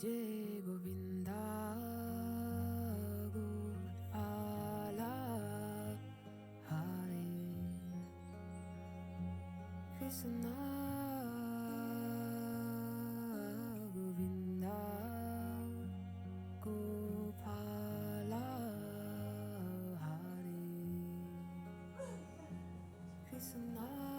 Jai Govinda Gopala Hare Krishna Govinda Gopala Hare Krishna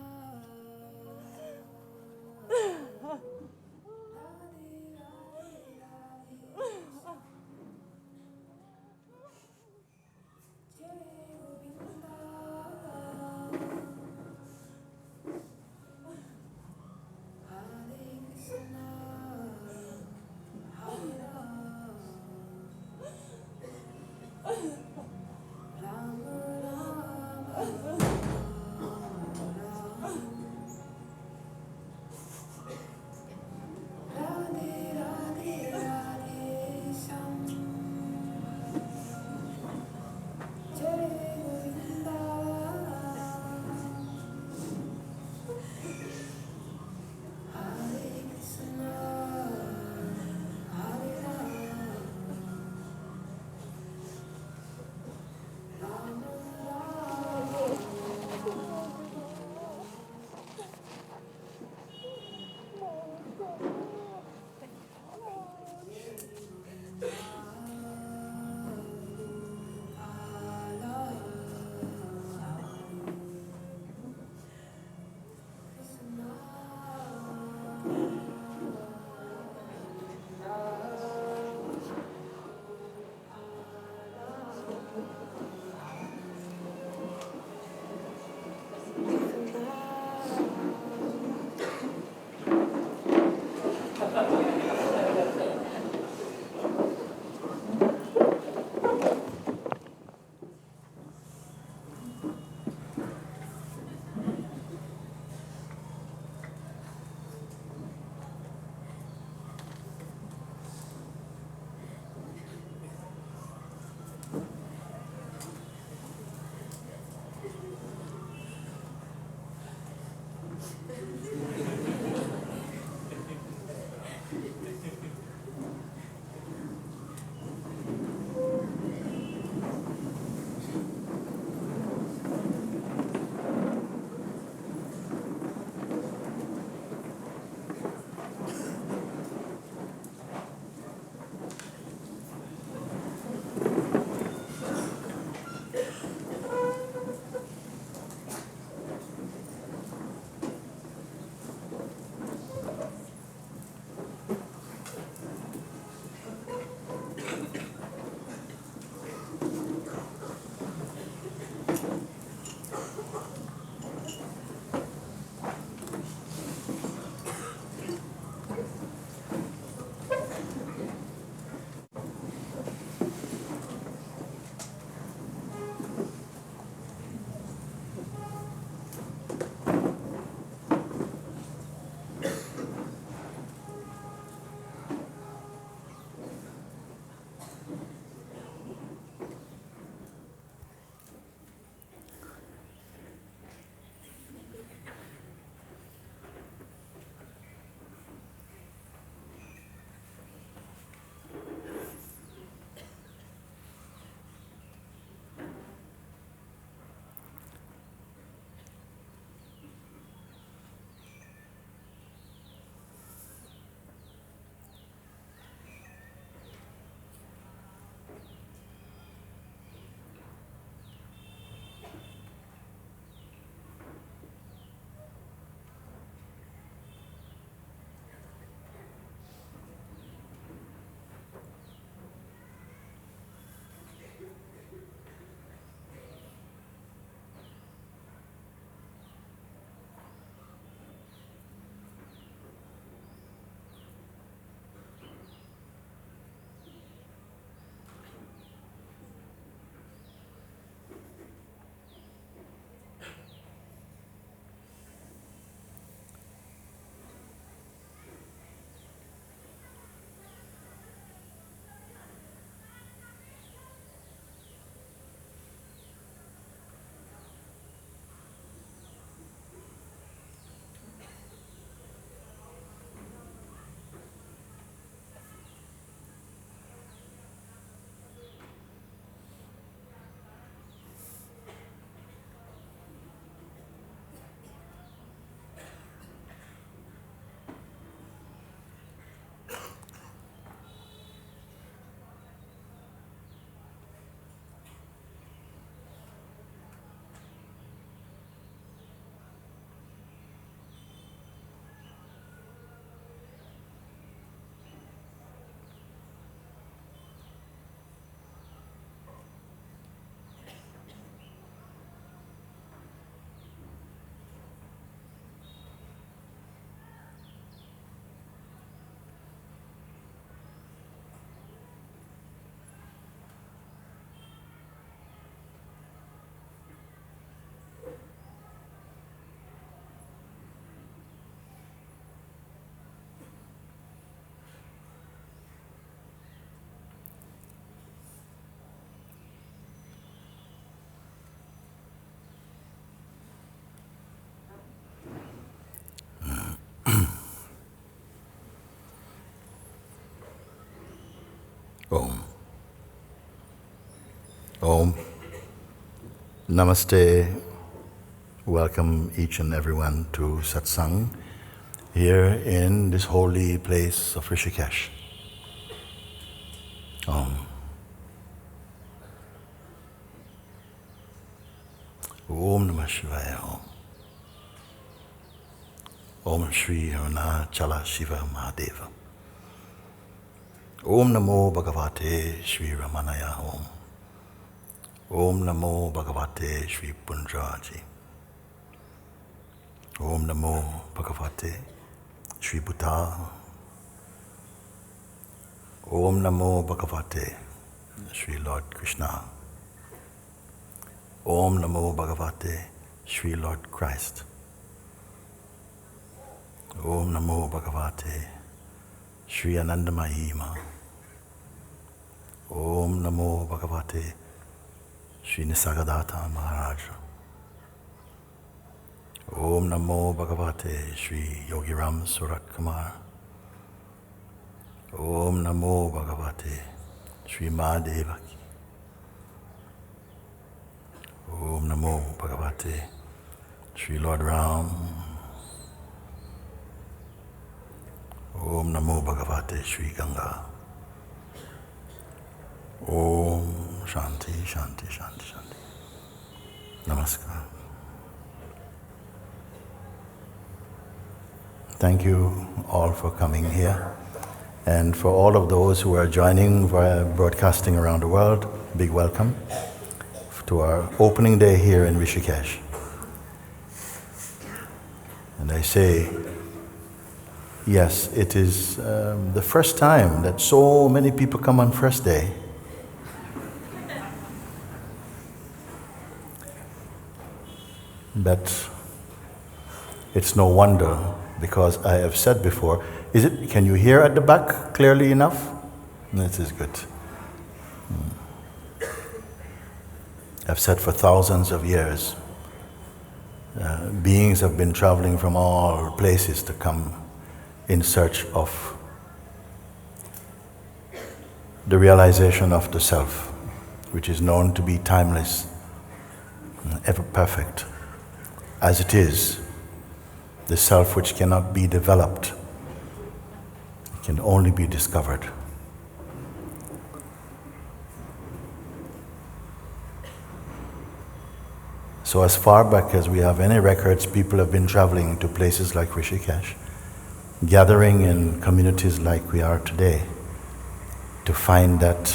Om. Namaste. Welcome each and everyone to Satsang here in this holy place of Rishikesh. Om. Om Namah Shivaya Om. Om Shri Arunachala Shiva Mahadeva. Om Namo Bhagavate Shri Ramanaya Om. Om Namo Bhagavate Shri Punjaji. Om Namo Bhagavate Shri Buddha. Om Namo Bhagavate Shri Lord Krishna. Om Namo Bhagavate Shri Lord Christ. Om Namo Bhagavate Shri Anandamayi. Om Namo Bhagavate Shri Nisargadatta Maharaj. Om Namo Bhagavate Shri Yogiram Surat Kumar. Om Namo Bhagavate Shri Mahadevaki. Om Namo Bhagavate Shri Lord Ram. Om Namo Bhagavate Shri Ganga. Om Shanti, Shanti, Shanti, Shanti. Namaskar. Thank you all for coming here. And for all of those who are joining via broadcasting around the world, big welcome to our opening day here in Rishikesh. And I say, yes, it is the first time that so many people come on first day. But it's no wonder, because I have said before, can you hear at the back clearly enough? This is good. I've said for thousands of years, beings have been traveling from all places to come in search of the realization of the self, which is known to be timeless, ever perfect. As it is, the self which cannot be developed, can only be discovered. So as far back as we have any records, people have been traveling to places like Rishikesh, gathering in communities like we are today, to find that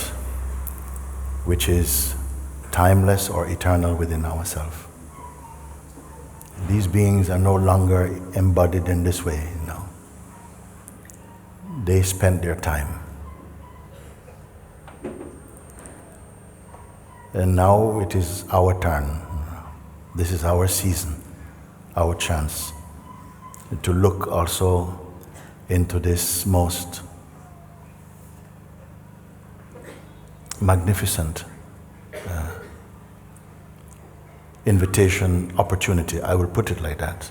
which is timeless or eternal within ourselves. These beings are no longer embodied in this way, no. They spent their time. And now it is our turn. This is our season, our chance to look also into this most magnificent invitation, opportunity, I will put it like that.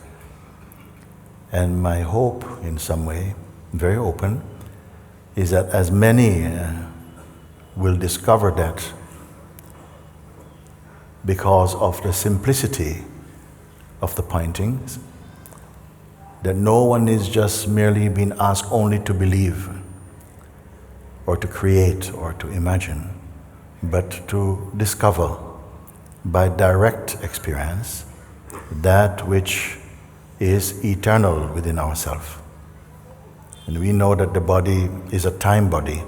And my hope, in some way, very open, is that as many will discover that because of the simplicity of the pointings, that no one is just merely being asked only to believe or to create or to imagine, but to discover by direct experience that which is eternal within ourselves. And we know that the body is a time body.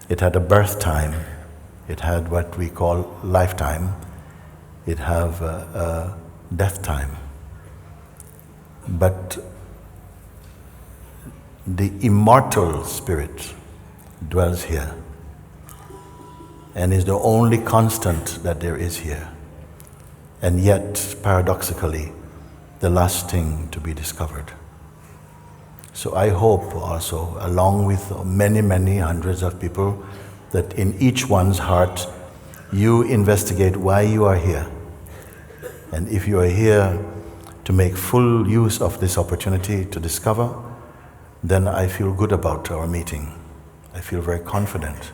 It had a birth time. It had what we call lifetime. It have a death time. But the immortal spirit dwells here and is the only constant that there is here. And yet, paradoxically, the last thing to be discovered. So I hope also, along with many, many hundreds of people, that in each one's heart, you investigate why you are here. And if you are here to make full use of this opportunity to discover, then I feel good about our meeting. I feel very confident.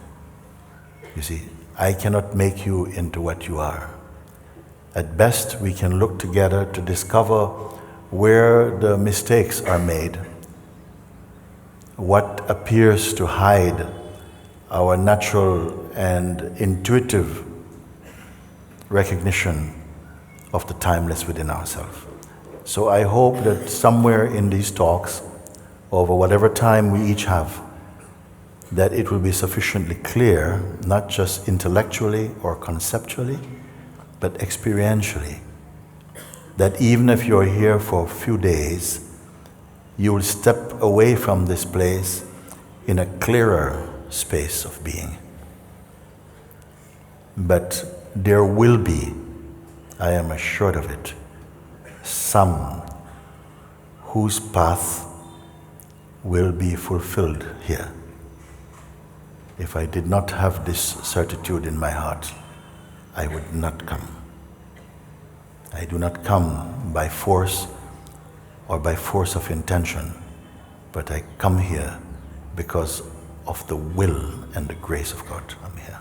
You see, I cannot make you into what you are. At best, we can look together to discover where the mistakes are made, what appears to hide our natural and intuitive recognition of the timeless within ourselves. So I hope that somewhere in these talks, over whatever time we each have, that it will be sufficiently clear, not just intellectually or conceptually, but experientially, that even if you're here for a few days, you will step away from this place in a clearer space of being. But there will be, I am assured of it, some whose path will be fulfilled here. If I did not have this certitude in my heart, I would not come. I do not come by force or by force of intention, but I come here because of the will and the grace of God. I'm here.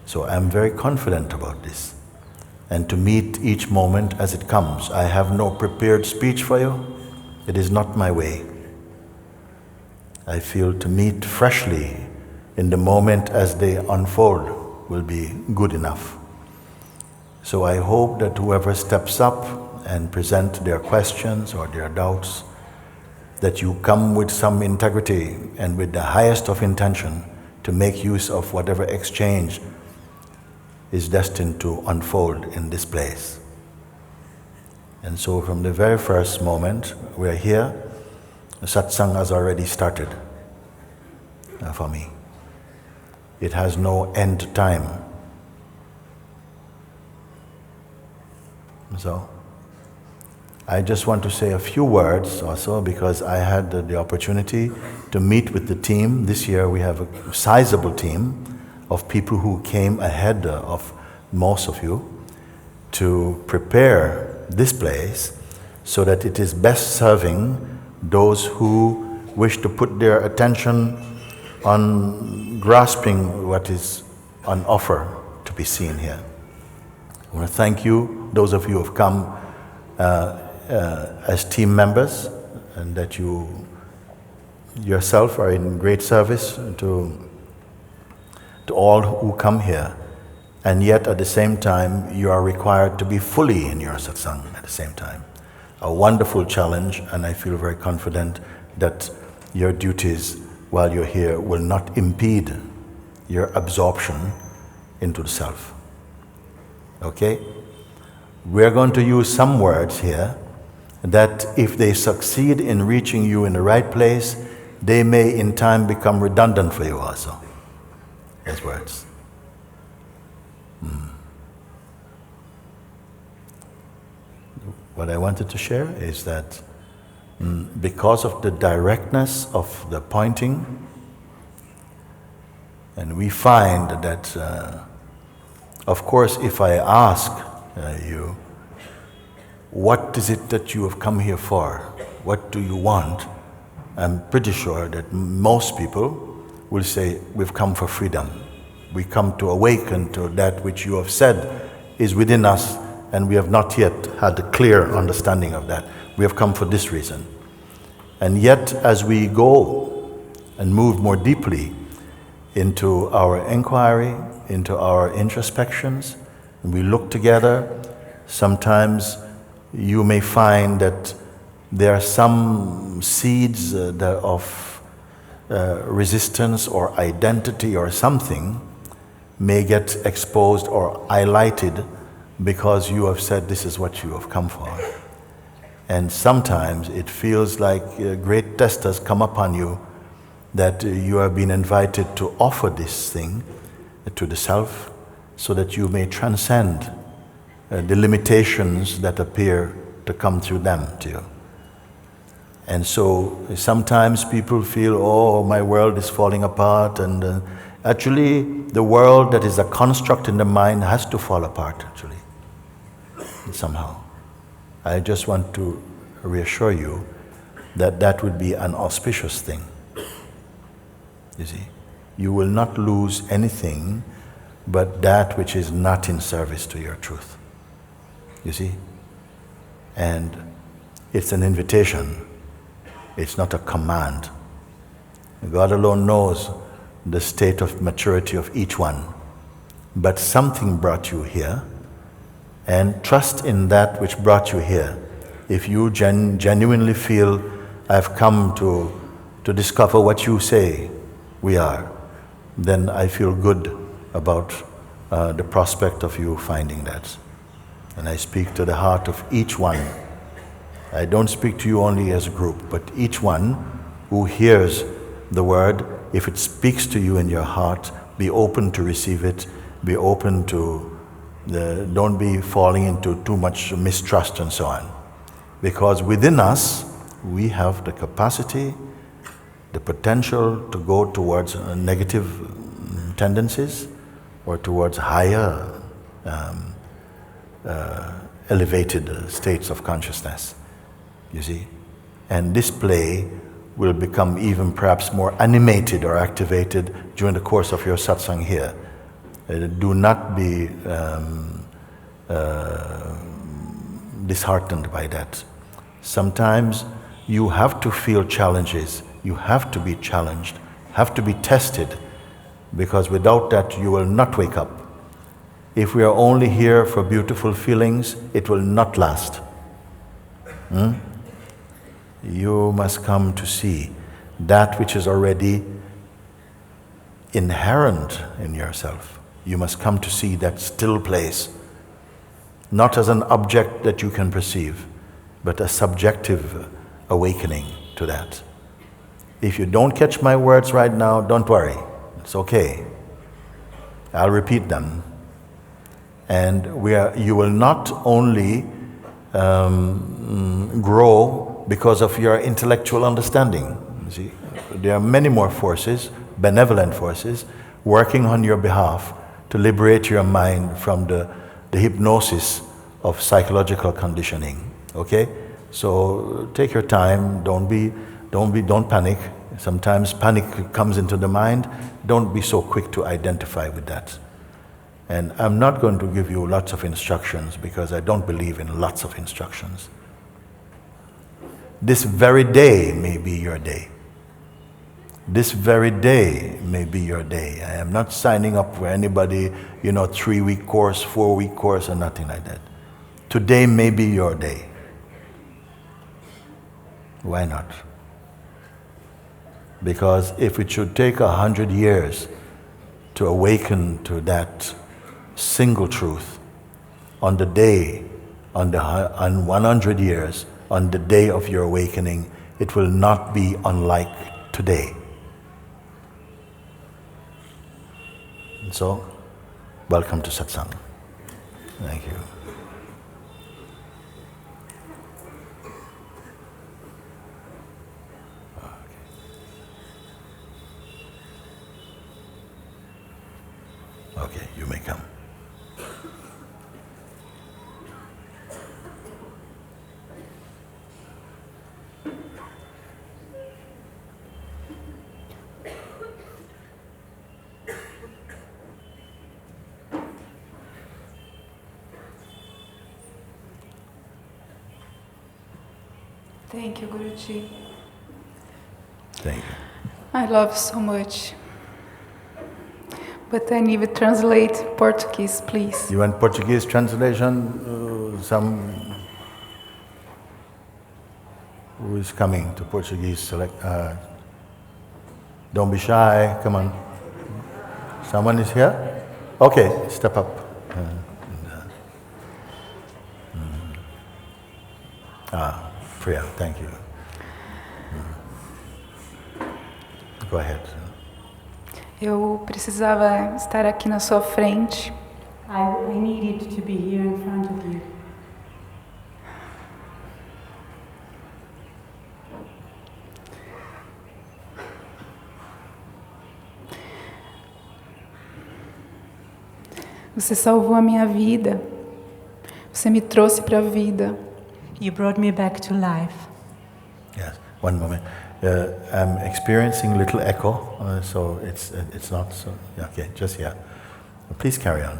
So I'm very confident about this. And to meet each moment as it comes. I have no prepared speech for you. It is not my way. I feel to meet freshly in the moment as they unfold will be good enough. So I hope that whoever steps up and present their questions or their doubts, that you come with some integrity and with the highest of intention to make use of whatever exchange is destined to unfold in this place. And so from the very first moment we're here, the satsang has already started for me. It has no end time. So I just want to say a few words also, because I had the opportunity to meet with the team. This year we have a sizable team of people who came ahead of most of you to prepare this place so that it is best serving those who wish to put their attention on grasping what is on offer to be seen here. I want to thank you, those of you who have come as team members, and that you yourself are in great service to all who come here. And yet at the same time, you are required to be fully in your satsang at the same time. A wonderful challenge, and I feel very confident that your duties while you're here will not impede your absorption into the self. Okay? We're going to use some words here that if they succeed in reaching you in the right place, they may in time become redundant for you also. As words. What I wanted to share is that because of the directness of the pointing, and we find that, of course, if I ask you, what is it that you have come here for? What do you want? I'm pretty sure that most people will say, we've come for freedom. We come to awaken to that which you have said is within us, and we have not yet had a clear understanding of that. We have come for this reason. And yet, as we go and move more deeply into our inquiry, into our introspections, and we look together, sometimes you may find that there are some seeds of resistance or identity or something may get exposed or highlighted because you have said this is what you have come for. And sometimes it feels like a great test has come upon you, that you have been invited to offer this thing to the self so that you may transcend the limitations that appear to come through them to you. And so sometimes people feel, oh, my world is falling apart, and actually the world that is a construct in the mind has to fall apart actually, somehow. I just want to reassure you that that would be an auspicious thing. You see, you will not lose anything but that which is not in service to your truth. You see? And it's an invitation. It's not a command. God alone knows the state of maturity of each one. But something brought you here, and trust in that which brought you here. If you genuinely feel, I've come to discover what you say we are, then I feel good about the prospect of you finding that. And I speak to the heart of each one. I don't speak to you only as a group, but each one who hears the word, if it speaks to you in your heart, be open to receive it, be open to, don't be falling into too much mistrust and so on. Because within us, we have the capacity, the potential to go towards negative tendencies or towards higher elevated states of consciousness, you see. And this play will become even perhaps more animated or activated during the course of your satsang here. Do not be disheartened by that. Sometimes you have to feel challenges, you have to be challenged, have to be tested, because without that you will not wake up. If we are only here for beautiful feelings, it will not last. You must come to see that which is already inherent in yourself. You must come to see that still place, not as an object that you can perceive, but a subjective awakening to that. If you don't catch my words right now, don't worry. It's okay. I'll repeat them. And you will not only grow because of your intellectual understanding. You see, there are many more forces, benevolent forces, working on your behalf to liberate your mind from the hypnosis of psychological conditioning. Okay? So take your time, don't panic. Sometimes panic comes into the mind. Don't be so quick to identify with that. And I'm not going to give you lots of instructions because I don't believe in lots of instructions. This very day may be your day. This very day may be your day. I am not signing up for anybody, 3-week course, 4-week course, or nothing like that. Today may be your day. Why not? Because if it should take 100 years to awaken to that single truth, on 100 years, on the day of your awakening, it will not be unlike today. And so, welcome to Satsang. Thank you. Okay, you may come. Thank you, Guruji. Thank you. I love so much. But I need to translate Portuguese, please. You want Portuguese translation? Who is coming to Portuguese? Don't be shy, come on. Someone is here? Okay, step up. Priya, thank you. Go ahead. Eu precisava estar aqui na sua frente. I needed to be here in front of you. Você salvou a minha vida. Você me trouxe para a vida. You brought me back to life. Yes, one moment. I'm experiencing a little echo, so it's not so. Okay, just here. Please carry on.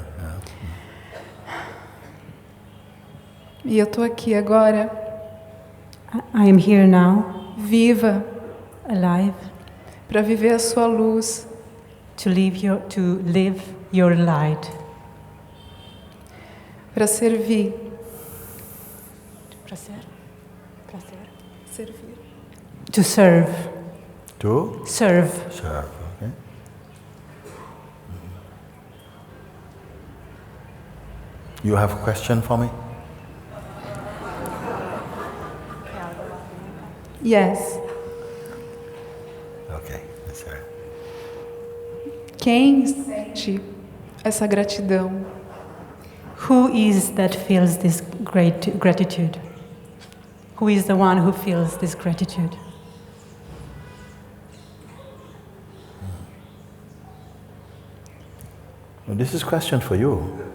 E eu estou aqui agora, I am here now, viva, alive, para viver a sua luz, to live your light. para servir. Servir. To serve. To? Serve. Serve, okay. You have a question for me? Yes. Okay, that's her. Quem sente essa gratidão? Who is that feels this great gratitude? Who is the one who feels this gratitude? Well, this is a question for you.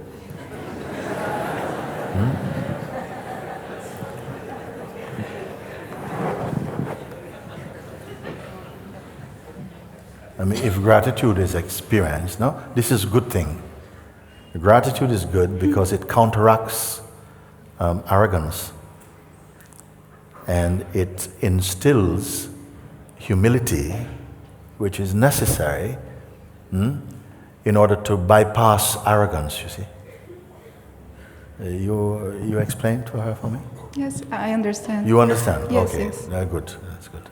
I mean, if gratitude is experienced, no, this is a good thing. Gratitude is good because it counteracts arrogance, and it instills humility, which is necessary in order to bypass arrogance, you see. You explain to her for me? Yes, I understand. You understand? Yes, okay, yes. good. That's good.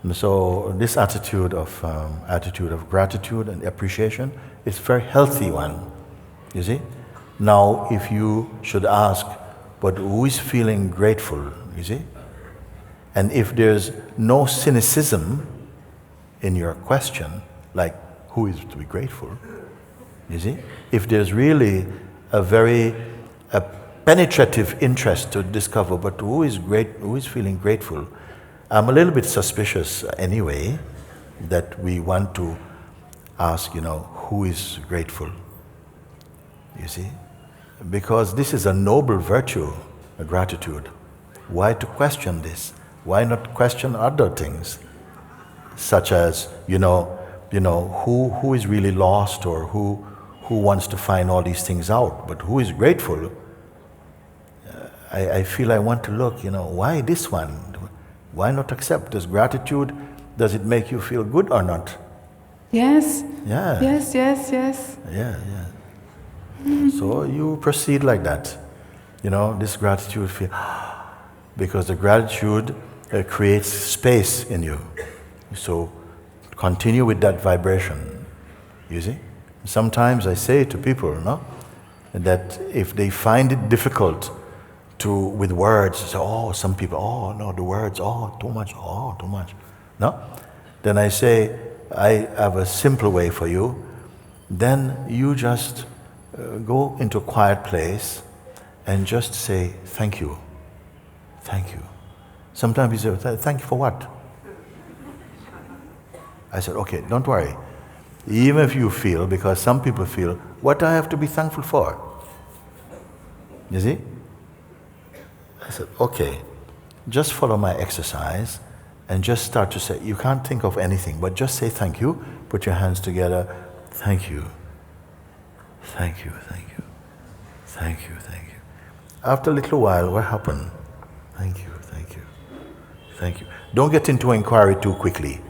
And so this attitude of gratitude and appreciation is a very healthy one. You see? Now, if you should ask, but who is feeling grateful? You see? And if there's no cynicism in your question, like who is to be grateful? You see? If there's really a penetrative interest to discover, but who is feeling grateful? I'm a little bit suspicious anyway that we want to ask, who is grateful? You see? Because this is a noble virtue, a gratitude. Why to question this? Why not question other things? Such as, who is really lost, or who wants to find all these things out? But who is grateful? I feel I want to look, why this one? Why not accept this gratitude? Does it make you feel good or not? Yes. Yeah. Yes, yes, yes. Yeah. So you proceed like that. This gratitude feel, because the gratitude creates space in you. So continue with that vibration. You see? Sometimes I say to people, that if they find it difficult with words, say, some people, no, the words, too much. No? Then I say, I have a simple way for you. Then you just go into a quiet place and just say, thank you. Thank you. Sometimes you say, thank you for what? I said, okay, don't worry. Even if you feel, because some people feel, what do I have to be thankful for? You see? I said, okay, just follow my exercise and just start to say, you can't think of anything, but just say thank you, put your hands together, thank you, thank you, thank you, thank you, thank you. After a little while, what happened? Thank you, thank you, thank you. Don't get into inquiry too quickly.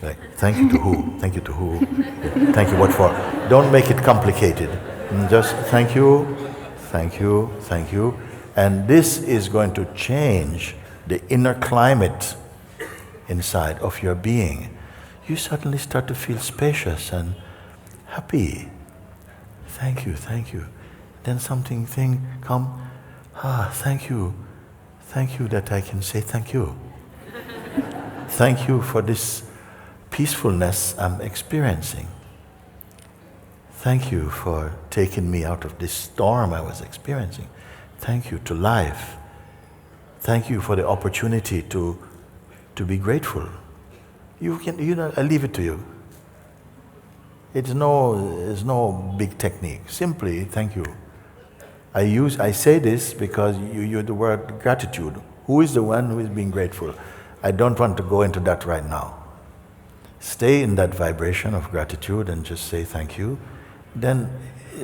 Like, thank you to who? Thank you to who? Thank you what for? Don't make it complicated. Just thank you, thank you, thank you. And this is going to change the inner climate inside of your being. You suddenly start to feel spacious and happy. Thank you, thank you. Then thing come, thank you that I can say thank you. Thank you for this peacefulness I'm experiencing. Thank you for taking me out of this storm I was experiencing. Thank you to life. Thank you for the opportunity to be grateful. I leave it to you. It's no big technique. Simply, thank you. I say this because you use the word gratitude. Who is the one who is being grateful? I don't want to go into that right now. Stay in that vibration of gratitude and just say thank you. then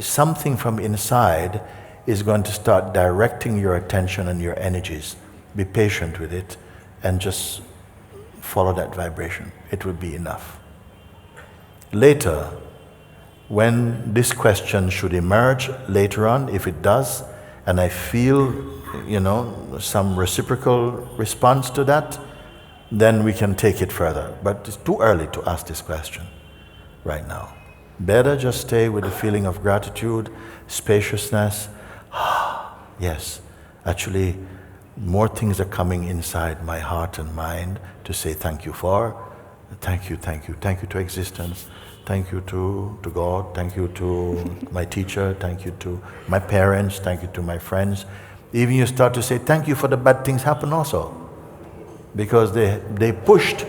something from inside is going to start directing your attention and your energies. Be patient with it and just follow that vibration. It will be enough. Later, when this question should emerge later on, if it does, and I feel, some reciprocal response to that, then we can take it further. But it's too early to ask this question right now. Better just stay with the feeling of gratitude, spaciousness. Yes, actually, more things are coming inside my heart and mind to say thank you for. Thank you to existence. Thank you to God. Thank you to my teacher. Thank you to my parents. Thank you to my friends. Even you start to say thank you for the bad things happen also. Because they pushed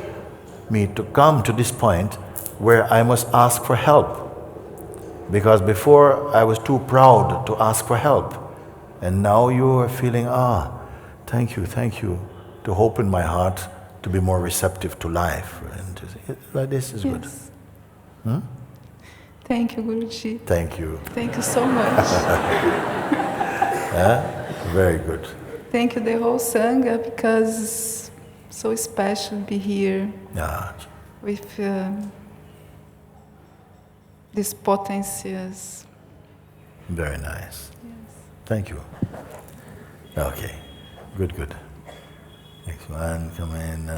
me to come to this point where I must ask for help. Because before I was too proud to ask for help. And now you are feeling, thank you, to open my heart to be more receptive to life. And like this is good. Hmm? Thank you, Guruji. Thank you. Thank you so much. Very good. Thank you, the whole Sangha, because it's so special to be here with these potencies. Very nice. Yes. Thank you. Okay. Good. Next one, come in.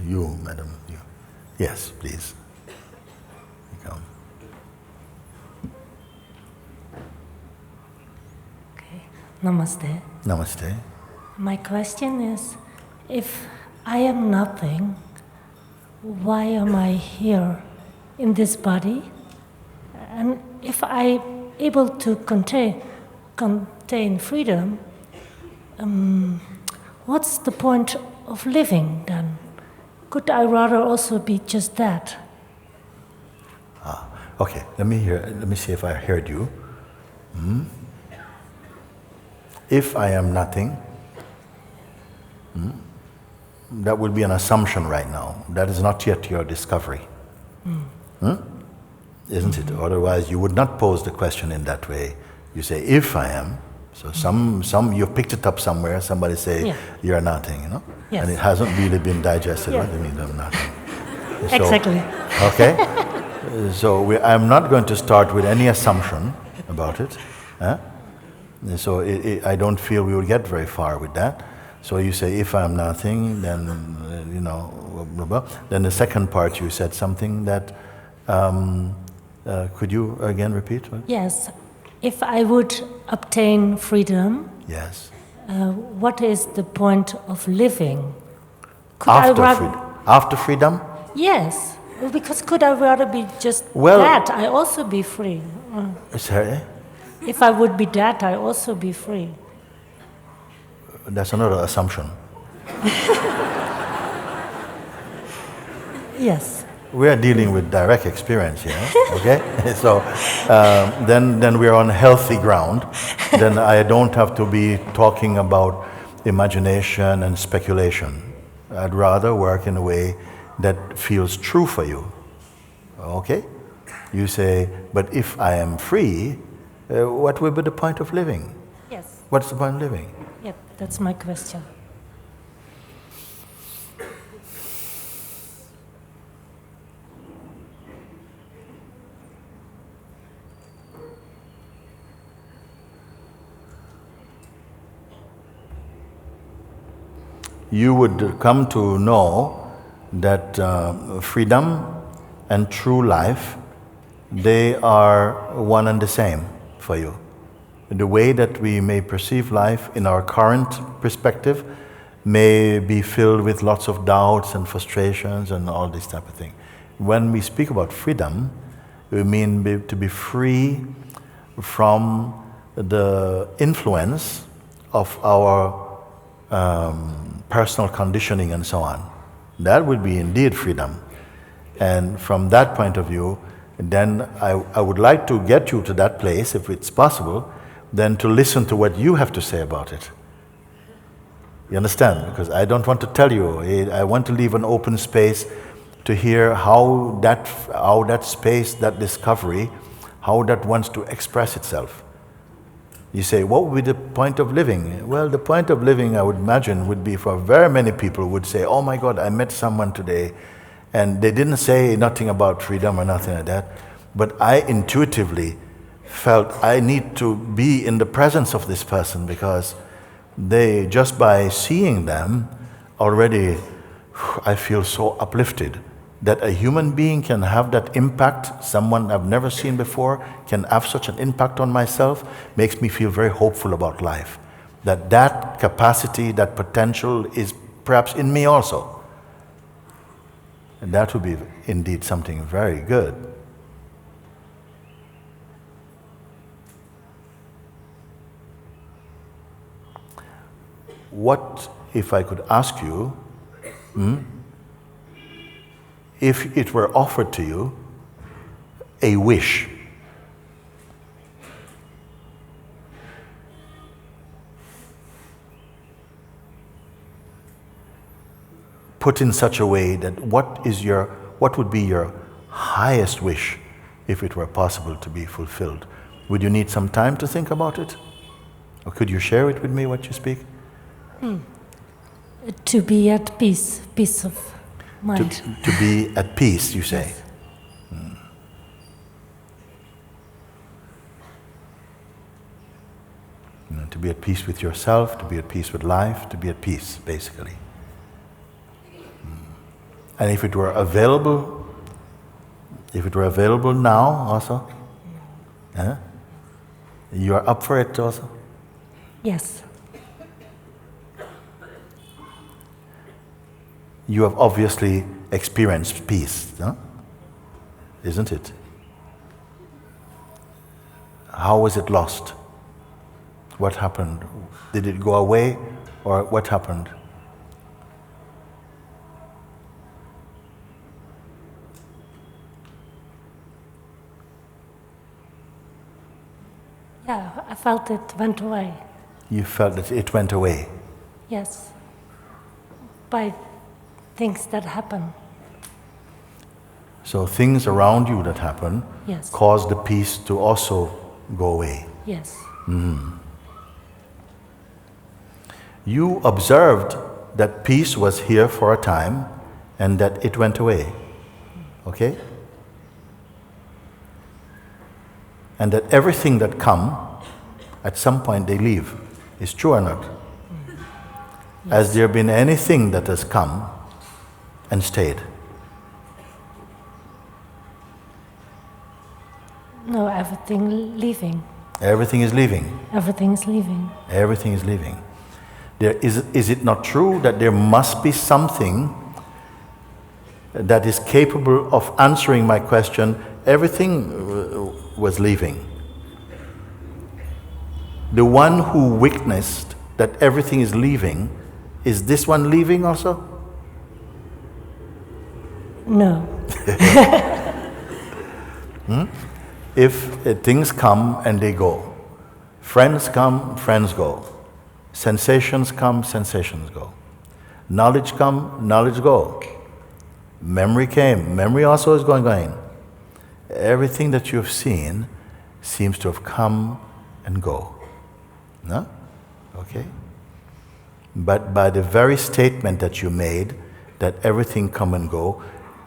You, madam. You. Yes, please. You come. Okay. Namaste. Namaste. My question is, if I am nothing, why am I here in this body? And if I able to contain freedom, what's the point of living then? Could I rather also be just that? Okay, let me see if I heard you. If I am nothing, that would be an assumption right now. That is not yet your discovery. Isn't it? Otherwise you would not pose the question in that way. You say, if I am. So some you picked it up somewhere, somebody say, you're nothing, Yes. And it hasn't really been digested. Yeah. What do you mean I'm nothing? Exactly. Okay? So I'm not going to start with any assumption about it. So I don't feel we will get very far with that. So you say, if I'm nothing, then, blah, blah. Then the second part you said something that, could you again repeat? Yes. If I would obtain freedom, Yes. what is the point of living? Could After freedom? Yes, because could I rather be just Well, that? I also be free. Sorry? If I would be that, I also be free. That's another assumption. Yes. We are dealing with direct experience here, okay? So then we're on healthy ground. Then I don't have to be talking about imagination and speculation. I'd rather work in a way that feels true for you, okay? You say, but if I am free, what will be the point of living? Yes. What's the point of living? Yep, that's my question. You would come to know that freedom and true life, they are one and the same for you. The way that we may perceive life in our current perspective may be filled with lots of doubts and frustrations and all this type of thing. When we speak about freedom, we mean to be free from the influence of our personal conditioning and so on. That would be indeed freedom. And from that point of view, then I would like to get you to that place, if it's possible, then to listen to what you have to say about it. You understand? Because I don't want to tell you. I want to leave an open space to hear how that space, that discovery, how that wants to express itself. You say, what would be the point of living? Well, the point of living, I would imagine, would be for very many people would say, oh my God, I met someone today, and they didn't say nothing about freedom or nothing like that, but I intuitively felt I need to be in the presence of this person, because they, just by seeing them, already I feel so uplifted. That a human being can have that impact, someone I've never seen before, can have such an impact on myself, makes me feel very hopeful about life. That capacity, that potential is perhaps in me also. And that would be indeed something very good. What if I could ask you, if it were offered to you, a wish, put in such a way that what would be your highest wish if it were possible to be fulfilled? Would you need some time to think about it? Or could you share it with me, what you speak? To be at peace, peace of mind. To be at peace, you say? Yes. To be at peace with yourself, to be at peace with life, to be at peace, basically. And if it were available now also, you are up for it also? Yes. You have obviously experienced peace, no? Isn't it? How was it lost? What happened? Did it go away, or what happened? Yeah, I felt it went away. You felt that it went away? Yes. By things that happen. So things around you that happen, yes, cause the peace to also go away. Yes. You observed that peace was here for a time and that it went away. Okay? And that everything that come, at some point they leave. Is true or not? Yes. Has there been anything that has come and stayed? No, everything leaving. Everything is leaving. Everything is leaving. Everything is leaving. Is it not true that there must be something that is capable of answering my question, everything was leaving? The one who witnessed that everything is leaving, is this one leaving also? No. If things come and they go, friends come, friends go, sensations come, sensations go, knowledge come, knowledge go, memory came, memory also is going. Everything that you've seen seems to have come and go. No? Okay? But by the very statement that you made, that everything come and go,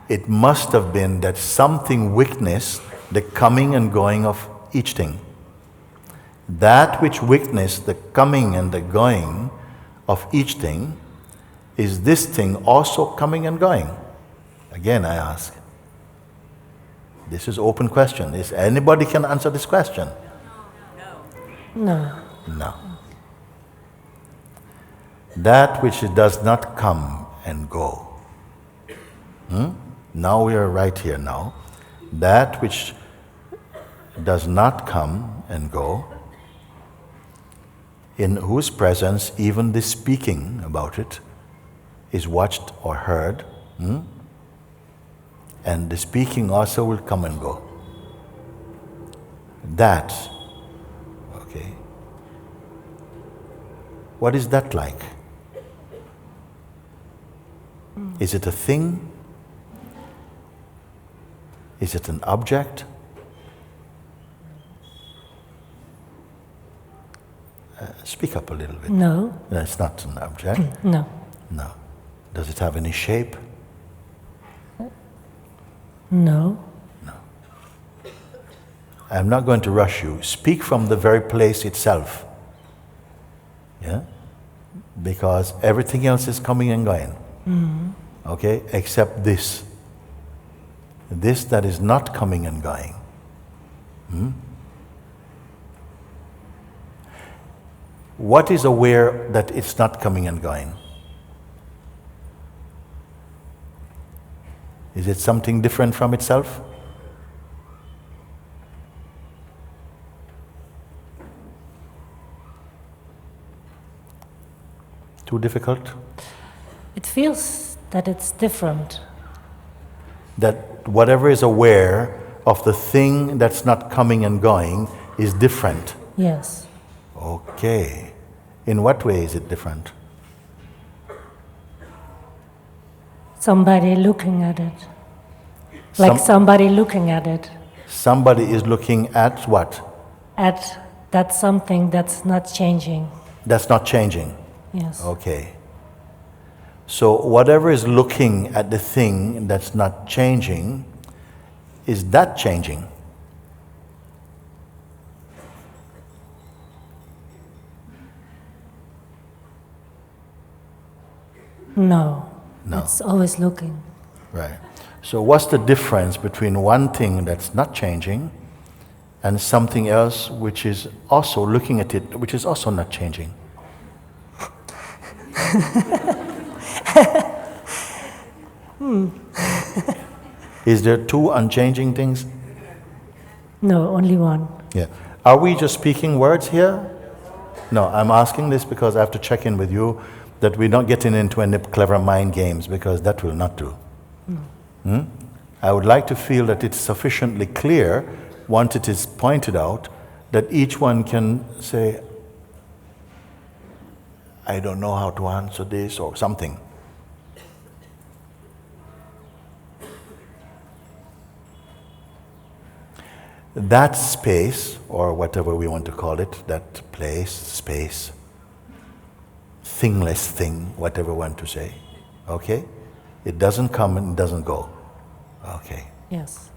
it must have been that something witnessed the coming and going of each thing. That which witnessed the coming and the going of each thing, is this thing also coming and going? Again, I ask. This is open question. Is anybody can answer this question? No. No. That which does not come and go. Now we are right here now. That which does not come and go, in whose presence even the speaking about it is watched or heard, and the speaking also will come and go. That, okay. What is that like? Is it a thing? Is it an object? Speak up a little bit. No. It's not an object. No. No. Does it have any shape? No. No. I'm not going to rush you. Speak from the very place itself. Yeah? Because everything else is coming and going. Okay? Except this. This that is not coming and going. What is aware that it's not coming and going? Is it something different from itself? Too difficult? It feels that it's different. That whatever is aware of the thing that's not coming and going is different. Yes. Okay. In what way is it different? Somebody looking at it. Like somebody looking at it. Somebody is looking at what? At that something that's not changing. That's not changing. Yes. Okay. So whatever is looking at the thing that's not changing, is that changing? No. No. It's always looking. Right. So what's the difference between one thing that's not changing and something else which is also looking at it, which is also not changing? Is there two unchanging things? No, only one. Yeah. Are we just speaking words here? No, I'm asking this because I have to check in with you that we're not getting into any clever mind games, because that will not do. I would like to feel that it's sufficiently clear, once it is pointed out, that each one can say, I don't know how to answer this, or something. That space, or whatever we want to call it, that place, space, thingless thing, whatever we want to say, okay? It doesn't come and doesn't go. Okay. Yes.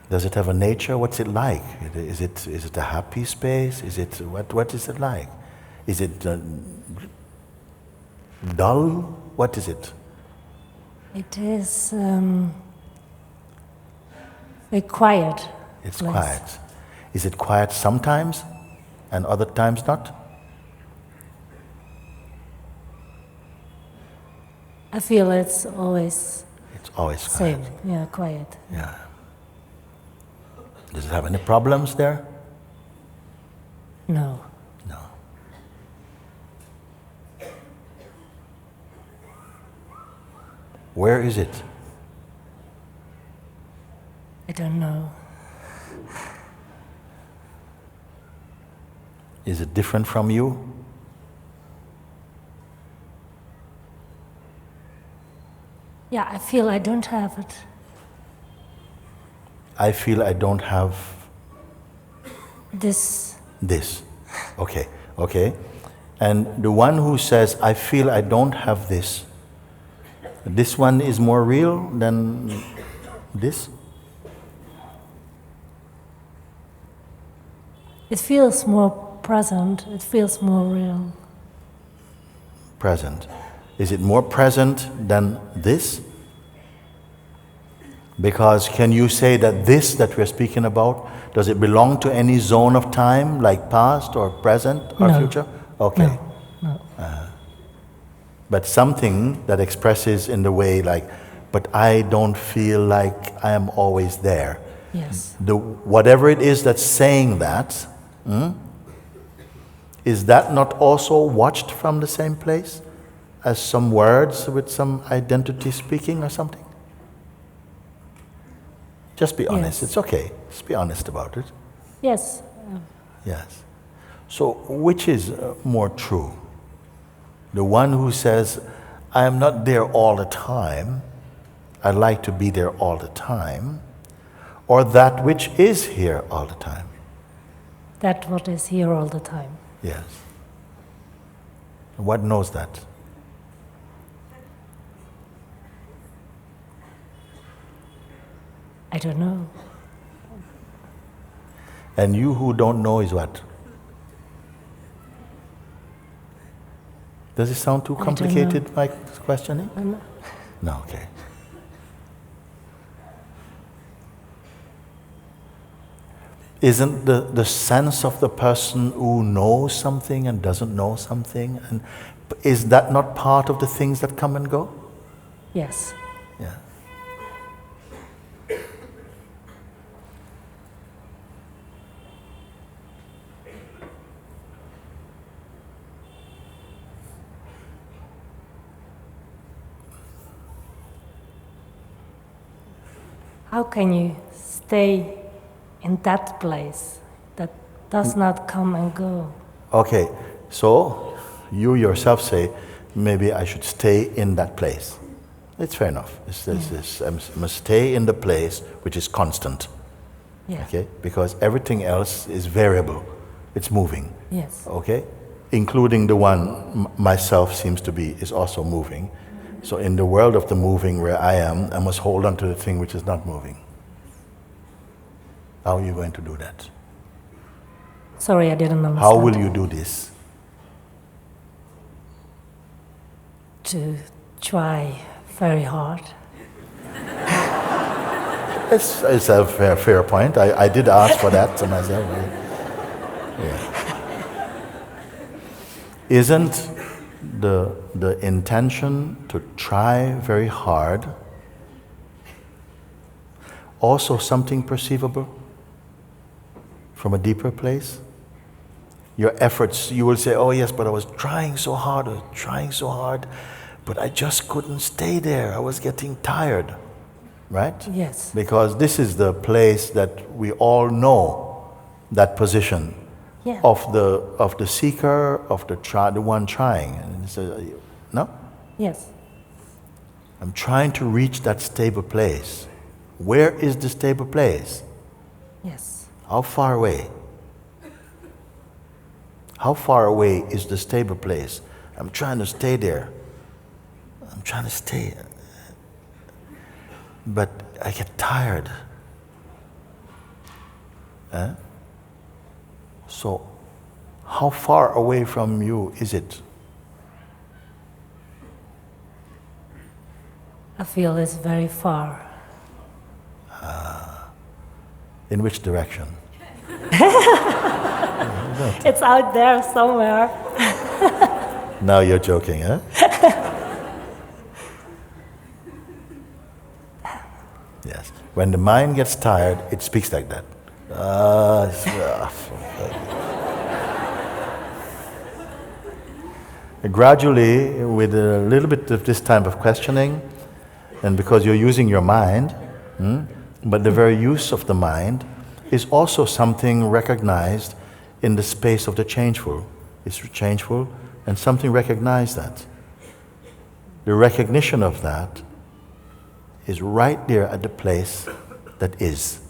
Does it have a nature? What's it like? Is it a happy space? Is it what is it like? Is it dull? What is it? It is very quiet. It's place. quiet. Is it quiet sometimes and other times not? I feel it's always It's always quiet. same. Yeah, quiet. Yeah. Does it have any problems there? No. No. Where is it? I don't know. Is it different from you? Yeah, I feel I don't have it. I feel I don't have This. this. Okay, okay. And the one who says, I feel I don't have this one is more real than this? It feels more present. It feels more real. Present. Is it more present than this? Because can you say that this that we're speaking about, does it belong to any zone of time, like past or present or No. future? Okay. No. But something that expresses in the way like, but I don't feel like I am always there. Yes. Whatever it is that's saying that, is that not also watched from the same place as some words with some identity speaking or something? Just be honest. Yes. It's okay. Just be honest about it. Yes. Yes. So which is more true? The one who says, I am not there all the time, I like to be there all the time, or that which is here all the time? That what is here all the time. Yes. What knows that? I don't know. And you who don't know is what? Does it sound too complicated, my questioning? No. No, okay. Isn't the sense of the person who knows something and doesn't know something, and is that not part of the things that come and go? Yes. Yeah. How can you stay in that place that does not come and go? Okay, so you yourself say, maybe I should stay in that place. It's fair enough. I must stay in the place which is constant. Yeah. Okay, because everything else is variable. It's moving. Yes. Okay, including the one myself seems to be is also moving. So in the world of the moving where I am, I must hold on to the thing which is not moving. How are you going to do that? Sorry, I didn't understand. How will you do this? To try very hard. It's a fair point. I did ask for that to myself. Yeah. Isn't the intention to try very hard also something perceivable from a deeper place? Your efforts, you will say, oh yes, but I was trying so hard, but I just couldn't stay there. I was getting tired, right? Yes. Because this is the place that we all know, that position. Yeah. Of the seeker, of the one trying. And so, no? Yes. I'm trying to reach that stable place. Where is the stable place? Yes. How far away? How far away is the stable place? I'm trying to stay there. I'm trying to stay. But I get tired. So, how far away from you is it? I feel it's very far. In which direction? It's out there somewhere. Now you're joking, huh? Yes. When the mind gets tired, it speaks like that. Gradually, with a little bit of this type of questioning, and because you're using your mind, but the very use of the mind is also something recognized in the space of the changeful. It's changeful, and something recognized that. The recognition of that is right there at the place that is.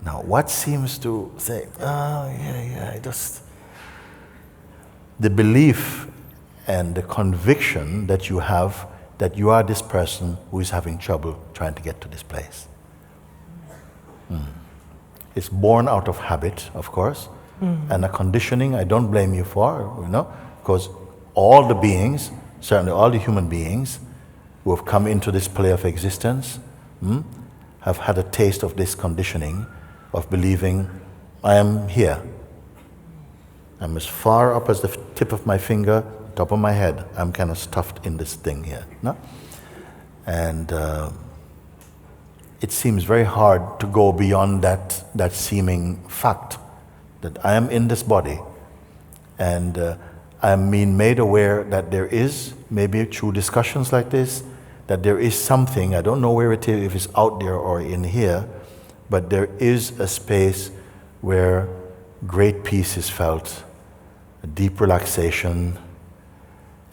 Now, what seems to say, just the belief and the conviction that you have that you are this person who is having trouble trying to get to this place. It's born out of habit, of course, and a conditioning I don't blame you for, because all the beings, certainly all the human beings who have come into this play of existence, have had a taste of this conditioning of believing, I am here. I'm as far up as the tip of my finger, top of my head. I'm kind of stuffed in this thing here. No? And it seems very hard to go beyond that seeming fact that I am in this body. And I'm being made aware that there is, maybe through discussions like this, that there is something, I don't know where it is, if it's out there or in here, but there is a space where great peace is felt, a deep relaxation,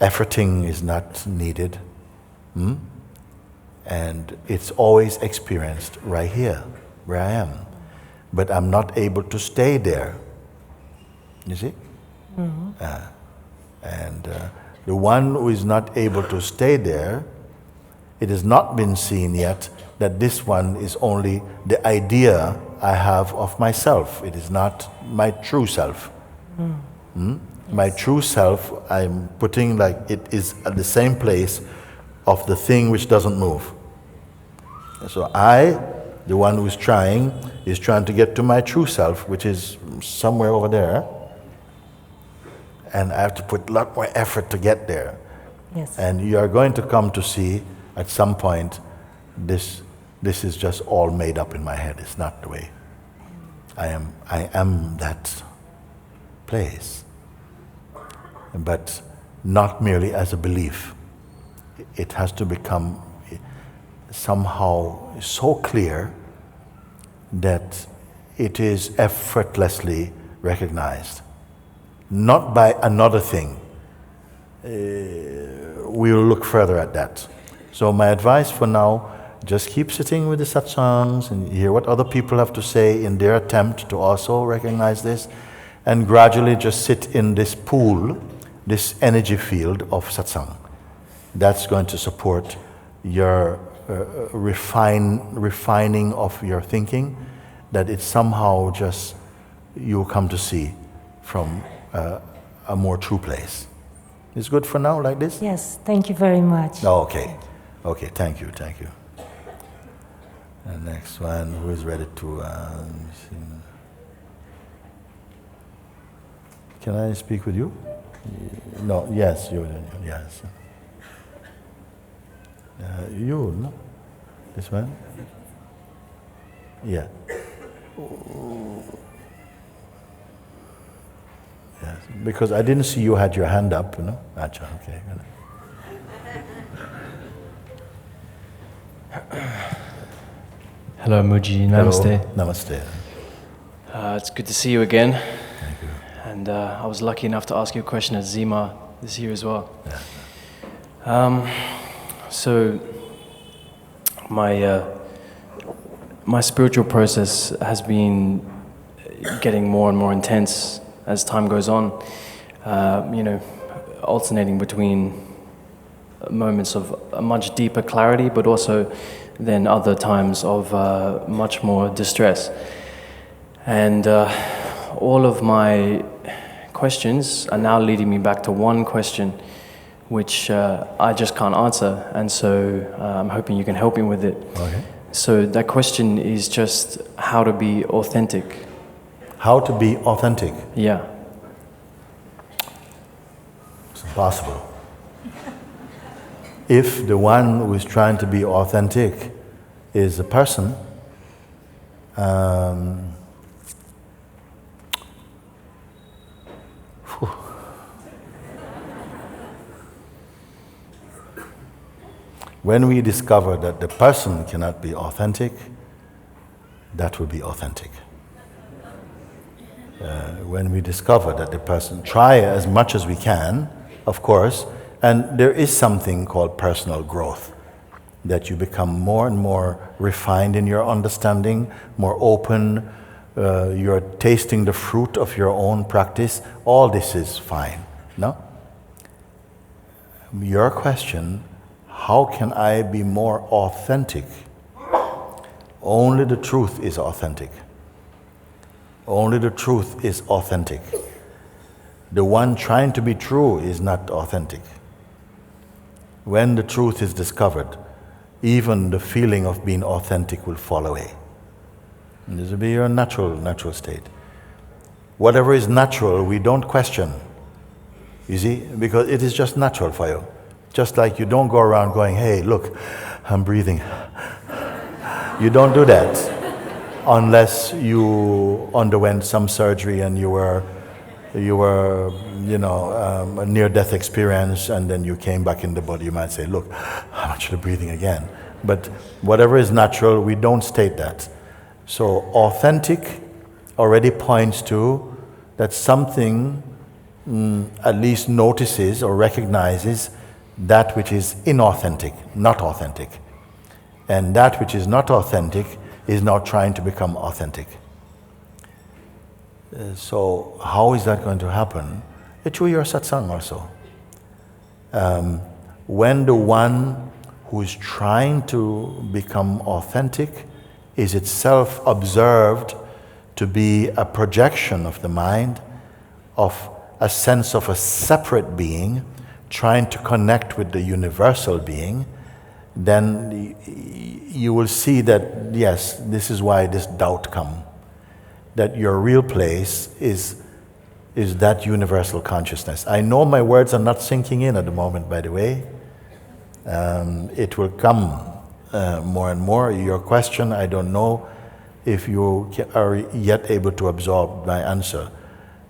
efforting is not needed, and it's always experienced right here, where I am. but I'm not able to stay there. You see? And the one who is not able to stay there, it has not been seen yet that this one is only the idea I have of myself. It is not my true self. My true self, I'm putting like it is at the same place of the thing which doesn't move. So I, the one who is trying to get to my true self, which is somewhere over there. And I have to put a lot more effort to get there. Yes. And you are going to come to see at some point this is just all made up in my head. It's not the way. I am that place. But not merely as a belief. It has to become somehow so clear that it is effortlessly recognized. Not by another thing. We'll look further at that. So my advice for now, just keep sitting with the Satsangs and hear what other people have to say in their attempt to also recognize this, and gradually just sit in this pool, this energy field of Satsang. That's going to support your refining of your thinking, that it's somehow just you'll come to see from a more true place. It's good for now, like this? Yes, thank you very much. Oh, okay. Okay, thank you. And next one, who is ready to... Can I speak with you? No, yes, you, yes. You, no? This one? Yeah. Yes, because I didn't see you had your hand up, you know? Acha, okay. Hello, Mooji. Namaste. Hello. Namaste. It's good to see you again. Thank you. And I was lucky enough to ask you a question at Zima this year as well. Yeah. So, my spiritual process has been getting more and more intense as time goes on, alternating between moments of a much deeper clarity, but also then other times of much more distress. And all of my questions are now leading me back to one question, which I just can't answer, and so I'm hoping you can help me with it. Okay. So that question is just how to be authentic. How to be authentic? Yeah. It's impossible. If the one who is trying to be authentic is a person, when we discover that the person cannot be authentic, that will be authentic. When we discover that the person, try as much as we can, of course, and there is something called personal growth, that you become more and more refined in your understanding, more open, you're tasting the fruit of your own practice. All this is fine, no? Your question, how can I be more authentic? Only the truth is authentic. Only the truth is authentic. The one trying to be true is not authentic. When the truth is discovered, even the feeling of being authentic will fall away. And this will be your natural state. Whatever is natural, we don't question. You see, because it is just natural for you. Just like you don't go around going, hey, look, I'm breathing. You don't do that unless you underwent some surgery and you were a near-death experience, and then you came back in the body. You might say, look, I'm actually breathing again. But whatever is natural, we don't state that. So authentic already points to that something at least notices or recognizes that which is inauthentic, not authentic. And that which is not authentic is now trying to become authentic. So how is that going to happen? Through your satsang also. When the one who is trying to become authentic is itself observed to be a projection of the mind, of a sense of a separate being trying to connect with the universal being, then you will see that, yes, this is why this doubt comes. That your real place is that universal consciousness. I know my words are not sinking in at the moment, by the way. It will come more and more. Your question, I don't know if you are yet able to absorb my answer.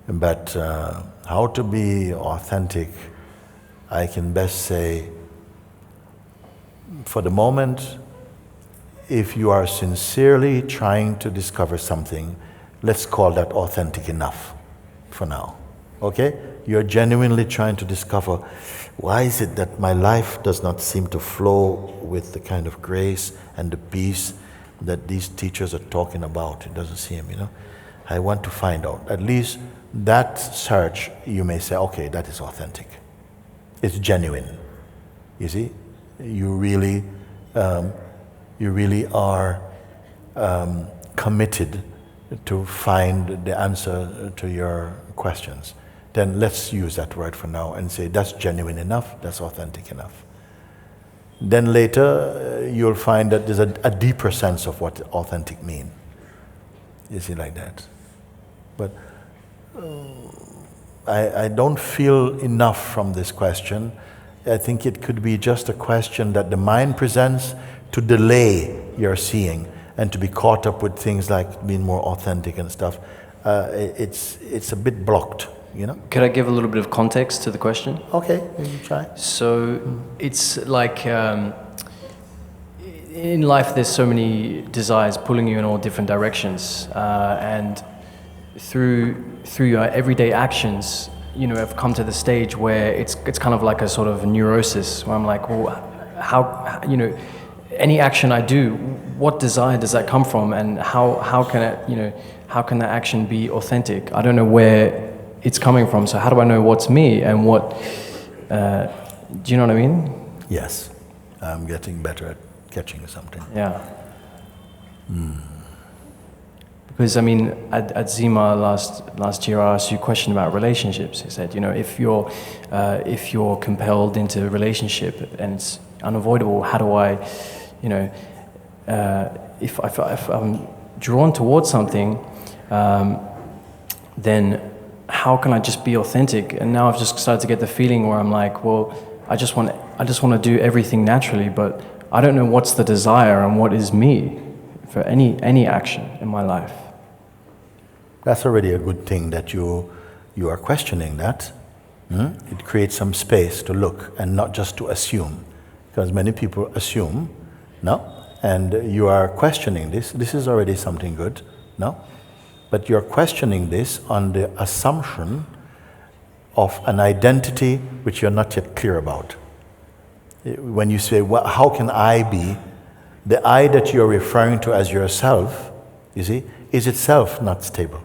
But how to be authentic, I can best say, for the moment, if you are sincerely trying to discover something, let's call that authentic enough for now. Okay? You're genuinely trying to discover, why is it that my life does not seem to flow with the kind of grace and the peace that these teachers are talking about? It doesn't seem, I want to find out. At least that search, you may say, okay, that is authentic. It's genuine. You see? You really are committed to find the answer to your questions. Then let's use that word for now and say that's genuine enough, that's authentic enough. Then later you'll find that there's a deeper sense of what authentic means. You see, like that. But I don't feel enough from this question. I think it could be just a question that the mind presents to delay your seeing and to be caught up with things like being more authentic and stuff. It's a bit blocked, Could I give a little bit of context to the question? Okay, you try. So it's like in life there's so many desires pulling you in all different directions, and through your everyday actions, I've come to the stage where it's kind of like a sort of neurosis where I'm like, well, how any action I do, what desire does that come from, and how can it, how can that action be authentic? I don't know where it's coming from, so how do I know what's me and what, do you know what I mean? Yes, I'm getting better at catching something. Yeah. Because at Zima last year, I asked you a question about relationships. He said, if you're compelled into a relationship and it's unavoidable, how do I, if I'm drawn towards something, then how can I just be authentic? And now I've just started to get the feeling where I'm like, well, I just want to do everything naturally, but I don't know what's the desire and what is me for any action in my life. That's already a good thing that you are questioning that. It creates some space to look and not just to assume, because many people assume, no? And you are questioning this. This is already something good, no? But you're questioning this on the assumption of an identity which you're not yet clear about. When you say, well, how can I be? The I that you're referring to as yourself, you see, is itself not stable.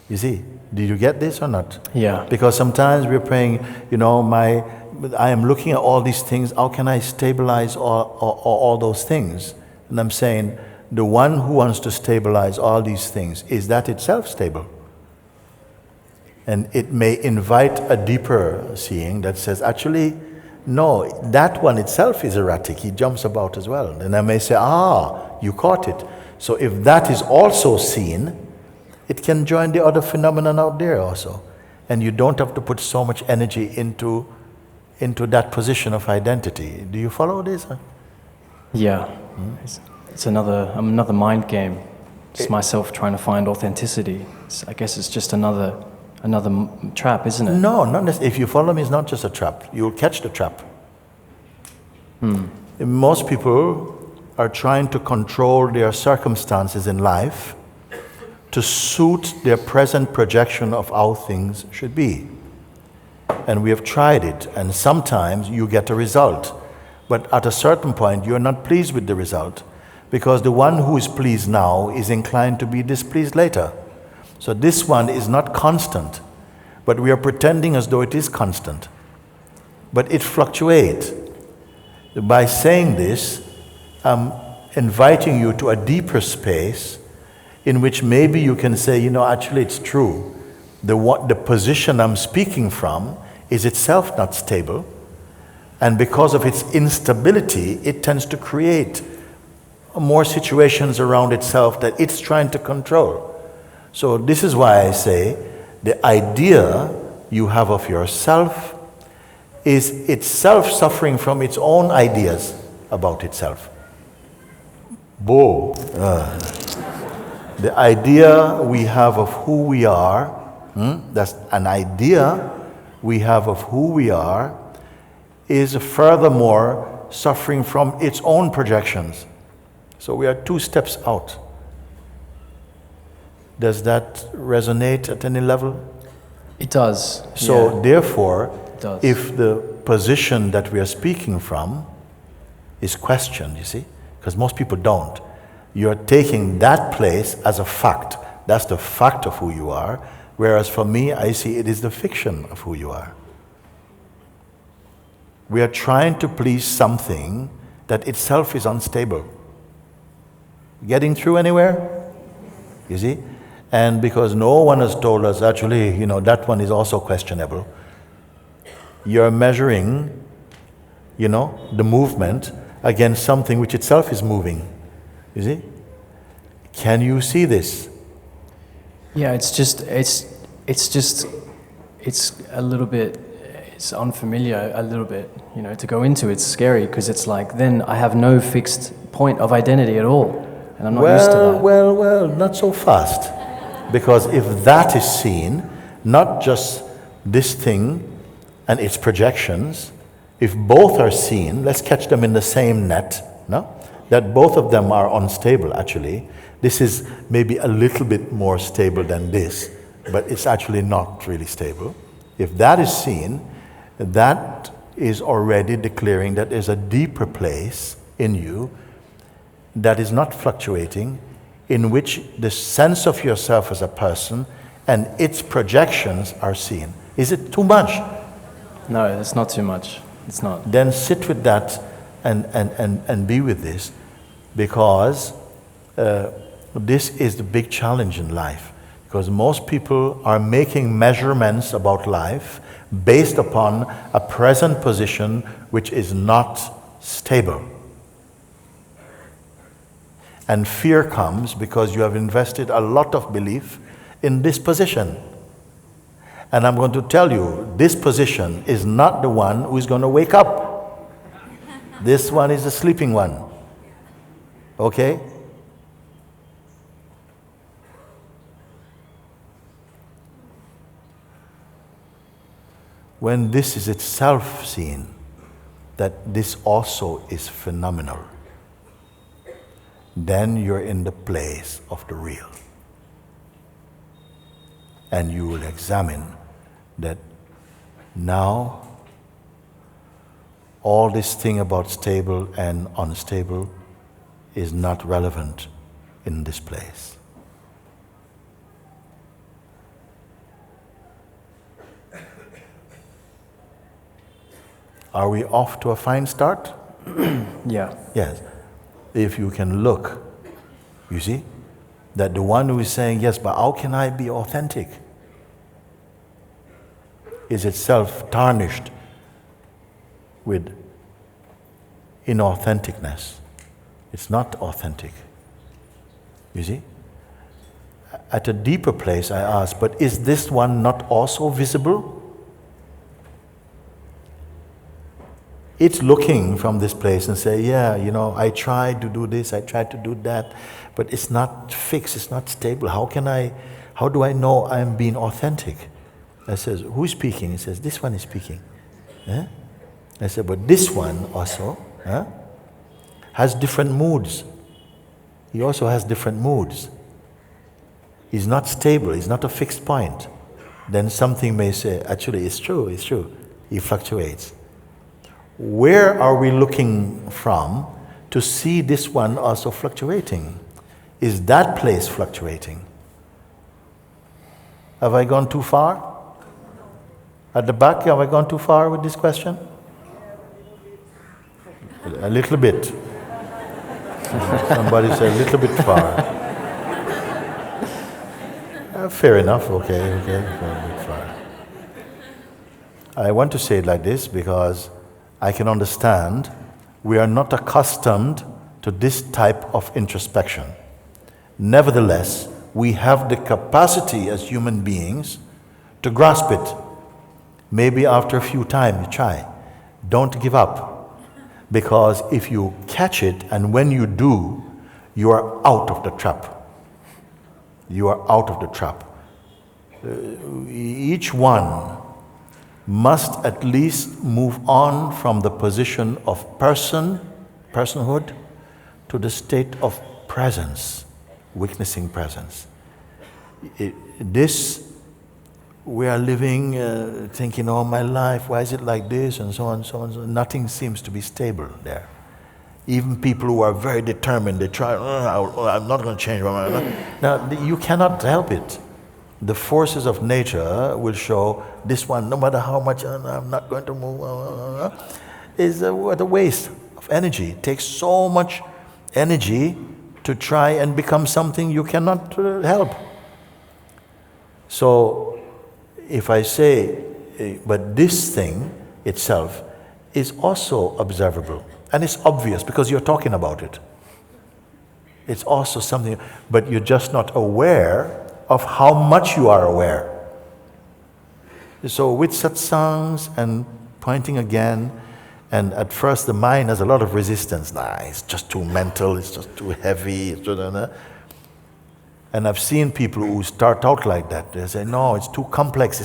You see, did you get this or not? Yeah. Because sometimes we're praying, I am looking at all these things, how can I stabilize all those things? And I'm saying, the one who wants to stabilize all these things, is that itself stable? And it may invite a deeper seeing that says, actually, no, that one itself is erratic, he jumps about as well. And I may say, you caught it. So if that is also seen, it can join the other phenomenon out there also. And you don't have to put so much energy into that position of identity. Do you follow this? Yeah. It's another mind game. It's myself trying to find authenticity. I guess it's just another trap, isn't it? No, not necessarily. If you follow me, it's not just a trap. You'll catch the trap. Most people are trying to control their circumstances in life to suit their present projection of how things should be. And we have tried it, and sometimes you get a result. But at a certain point, you're not pleased with the result, because the one who is pleased now is inclined to be displeased later. So this one is not constant, but we are pretending as though it is constant. But it fluctuates. By saying this, I'm inviting you to a deeper space in which maybe you can say, actually it's true. The position I'm speaking from is itself not stable, and because of its instability, it tends to create more situations around itself that it's trying to control. So this is why I say the idea you have of yourself is itself suffering from its own ideas about itself. The idea we have of who we are, that's an idea we have of who we are, is furthermore suffering from its own projections. So we are 2 steps out. Does that resonate at any level? It does. So therefore, it does. If the position that we are speaking from is questioned, you see, because most people don't, you're taking that place as a fact. That's the fact of who you are, whereas for me, I see it is the fiction of who you are. We are trying to please something that itself is unstable. Getting through anywhere? You see? And because no one has told us, actually, that one is also questionable. You're measuring, the movement against something which itself is moving. You see? Can you see this? Yeah, it's a little bit, it's unfamiliar a little bit, to go into. It's scary because it's like, then I have no fixed point of identity at all. And I'm not used to that. Well, not so fast. Because if that is seen, not just this thing and its projections, if both are seen, let's catch them in the same net, no? That both of them are unstable, actually. This is maybe a little bit more stable than this, but it's actually not really stable. If that is seen, that is already declaring that there's a deeper place in you that is not fluctuating, in which the sense of yourself as a person and its projections are seen. Is it too much? No, it's not too much. It's not. Then sit with that and be with this, because this is the big challenge in life. Because most people are making measurements about life based upon a present position which is not stable. And fear comes because you have invested a lot of belief in this position. And I'm going to tell you, this position is not the one who is going to wake up. This one is the sleeping one. Okay? When this is itself seen, that this also is phenomenal, then you're in the place of the real. And you will examine that now all this thing about stable and unstable is not relevant in this place. Are we off to a fine start? Yeah. Yes. If you can look, you see, that the one who is saying, yes, but how can I be authentic? Is itself tarnished with inauthenticness. It's not authentic. You see? At a deeper place, I ask, but is this one not also visible? It's looking from this place and say, yeah, I tried to do this, I tried to do that, but it's not fixed, it's not stable. How do I know I'm being authentic? I says, who's speaking? He says, this one is speaking. I said, but this one also has different moods. He also has different moods. He's not stable, he's not a fixed point. Then something may say, actually, it's true. He fluctuates. Where are we looking from to see this one also fluctuating? Is that place fluctuating? Have I gone too far? At the back, have I gone too far with this question? A little bit. Somebody said a little bit far. Fair enough, okay, a little bit far. I want to say it like this because I can understand we are not accustomed to this type of introspection. Nevertheless, we have the capacity as human beings to grasp it. Maybe after a few times you try. Don't give up. Because if you catch it, and when you do, you are out of the trap. You are out of the trap. Each one must at least move on from the position of personhood, to the state of presence, witnessing presence. We are living, thinking, oh, my life, why is it like this, and so on, so on, so on. Nothing seems to be stable there. Even people who are very determined, they try, I'm not going to change my mind. Now, you cannot help it. The forces of nature will show this one, no matter how much I'm not going to move, is a waste of energy. It takes so much energy to try and become something you cannot help. So, if I say, but this thing itself is also observable, and it's obvious because you're talking about it. It's also something, but you're just not aware of how much you are aware. So with satsangs and pointing again, and at first the mind has a lot of resistance. It's just too mental, it's just too heavy. And I've seen people who start out like that. They say, no, it's too complex.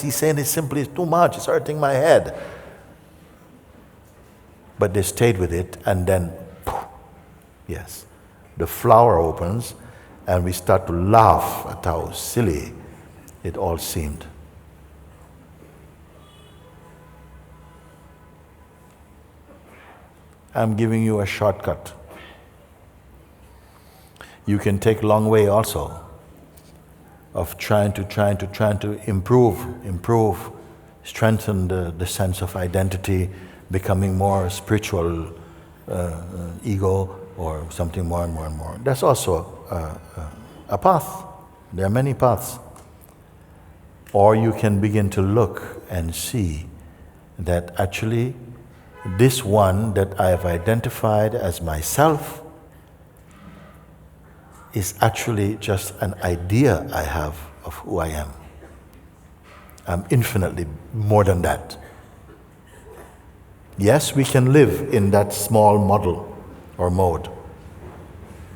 He's saying it simply, it's too much, it's hurting my head. But they stayed with it, and then, poof, yes, the flower opens, and we start to laugh at how silly it all seemed. I'm giving you a shortcut. You can take a long way also of trying to improve, strengthen the sense of identity, becoming more spiritual ego or something more and more and more. That's also a path. There are many paths. Or you can begin to look and see that actually this one that I have identified as myself is actually just an idea I have of who I am. I'm infinitely more than that. Yes, we can live in that small model or mode,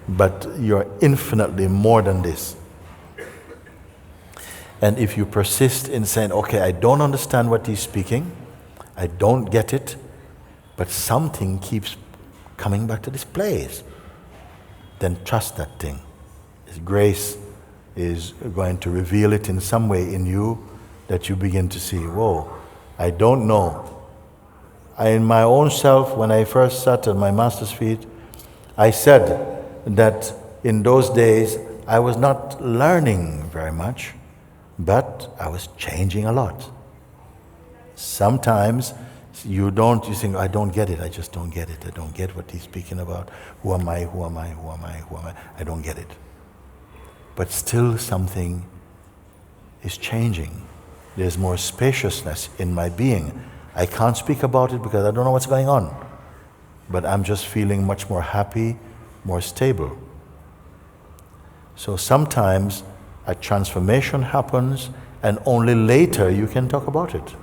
but you're infinitely more than this. And if you persist in saying, okay, I don't understand what he's speaking, I don't get it, but something keeps coming back to this place, then trust that thing. His grace is going to reveal it in some way in you that you begin to see, whoa, I don't know. In my own self, when I first sat at my master's feet, I said that in those days I was not learning very much, but I was changing a lot. Sometimes you think, I don't get it, I just don't get it. I don't get what he's speaking about. Who am I? I don't get it. But still something is changing. There's more spaciousness in my being. I can't speak about it because I don't know what's going on. But I'm just feeling much more happy, more stable. So sometimes a transformation happens and only later you can talk about it.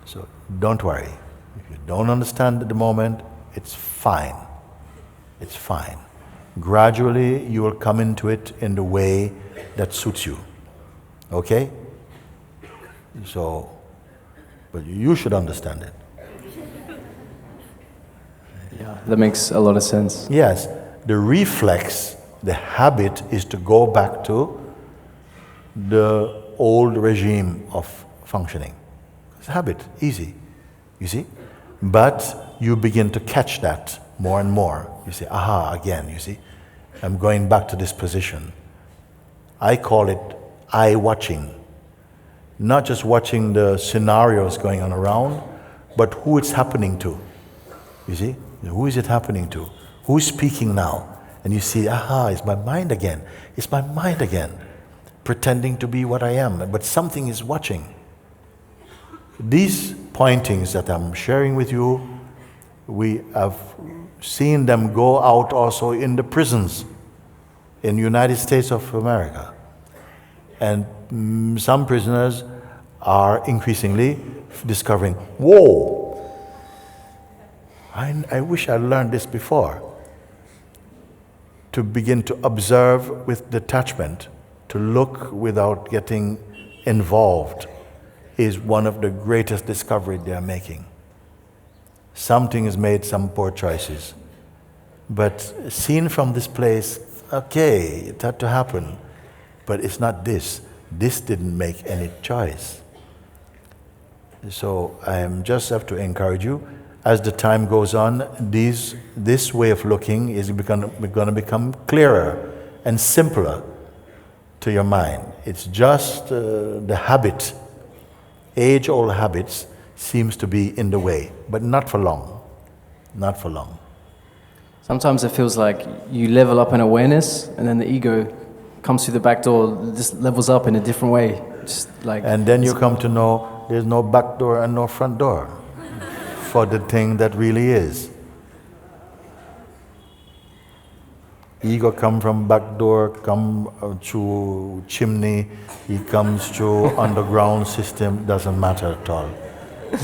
So don't worry. If you don't understand at the moment, it's fine. It's fine. Gradually you will come into it in the way that suits you. Okay? So, but you should understand it. Yeah, that makes a lot of sense. Yes, the reflex, the habit is to go back to the old regime of functioning. It's a habit, easy, you see? But you begin to catch that more and more. You say, aha, again, you see? I'm going back to this position. I call it eye watching. Not just watching the scenarios going on around, but who it's happening to. You see? Who is it happening to? Who is speaking now? And you see, aha, it's my mind again. It's my mind again, pretending to be what I am, but something is watching. These pointings that I'm sharing with you, we have seen them go out also in the prisons in the United States of America. And some prisoners are increasingly discovering, whoa, I wish I learned this before. To begin to observe with detachment, to look without getting involved, is one of the greatest discoveries they are making. Something has made some poor choices. But seen from this place, okay, it had to happen. But it's not this. This didn't make any choice. So I just have to encourage you, as the time goes on, this way of looking is going to become clearer and simpler to your mind. It's just the habit, age-old habits, seems to be in the way, but not for long. Not for long. Sometimes it feels like you level up in awareness, and then the ego comes through the back door, just levels up in a different way. Just like, and then you come to know there's no back door and no front door for the thing that really is. Ego come from back door, come through chimney, he comes through underground system, doesn't matter at all.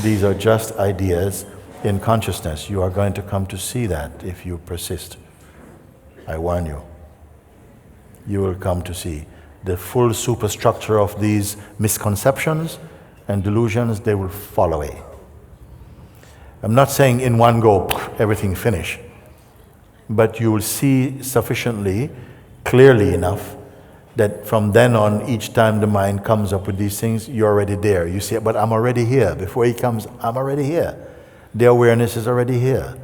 These are just ideas in consciousness. You are going to come to see that if you persist. I warn you. You will come to see the full superstructure of these misconceptions and delusions. They will fall away. I'm not saying in one go, everything finish, but you will see sufficiently, clearly enough, that from then on, each time the mind comes up with these things, you're already there. You see, but I'm already here. Before he comes, I'm already here. The awareness is already here.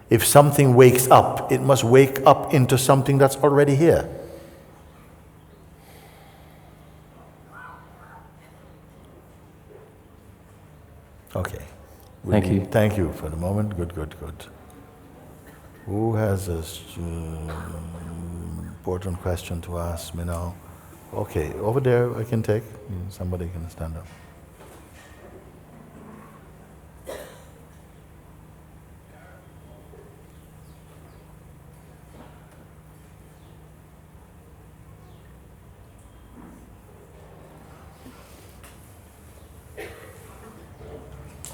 If something wakes up, it must wake up into something that's already here. Okay. Thank you. Thank you for the moment. Good, good, good. Who has an important question to ask me now? Okay, over there I can take. Somebody can stand up.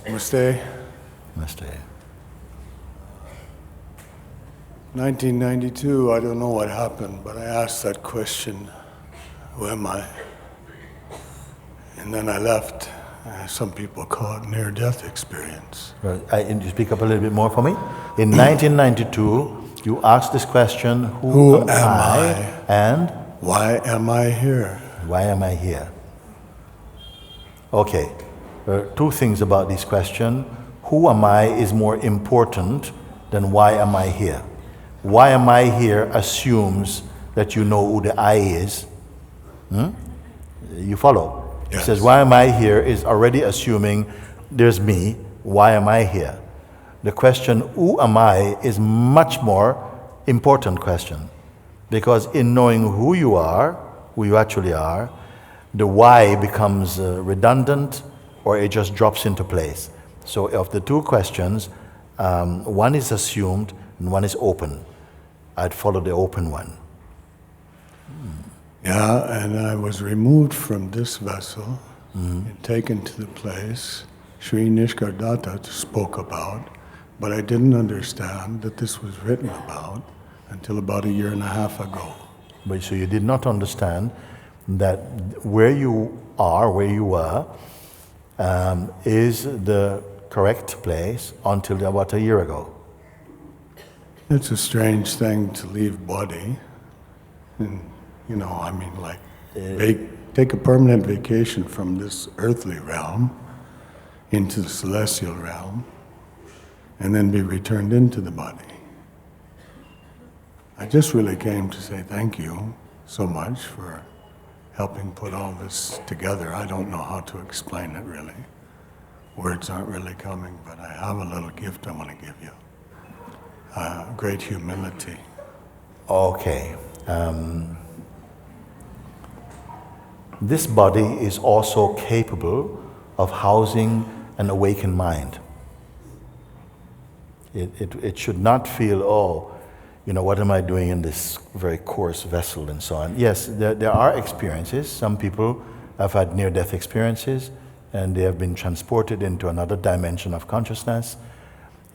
Namaste. Namaste. 1992, I don't know what happened, but I asked that question, who am I? And then I left. Some people call it near-death experience. Right. And you speak up a little bit more for me? In 1992, you asked this question, who am I? And? Why am I here? Why am I here? Okay. Two things about this question. Who am I is more important than why am I here. Why am I here assumes that you know who the I is. You follow? Yes. It says, why am I here is already assuming there's me. Why am I here? The question, who am I, is much more important question. Because in knowing who you actually are, the why becomes redundant, or it just drops into place. So of the two questions, one is assumed and one is open. I'd follow the open one. Yeah, and I was removed from this vessel and taken to the place Sri Nisargadatta spoke about, but I didn't understand that this was written about until about 1.5 years ago. But so you did not understand that where you are, where you were, is the correct place until about 1 year ago. It's a strange thing to leave body, and take a permanent vacation from this earthly realm into the celestial realm, and then be returned into the body. I just really came to say thank you so much for helping put all this together. I don't know how to explain it really. Words aren't really coming, but I have a little gift I want to give you. Great humility. Okay. This body is also capable of housing an awakened mind. It should not feel, oh, what am I doing in this very coarse vessel and so on. Yes, there are experiences. Some people have had near-death experiences and they have been transported into another dimension of consciousness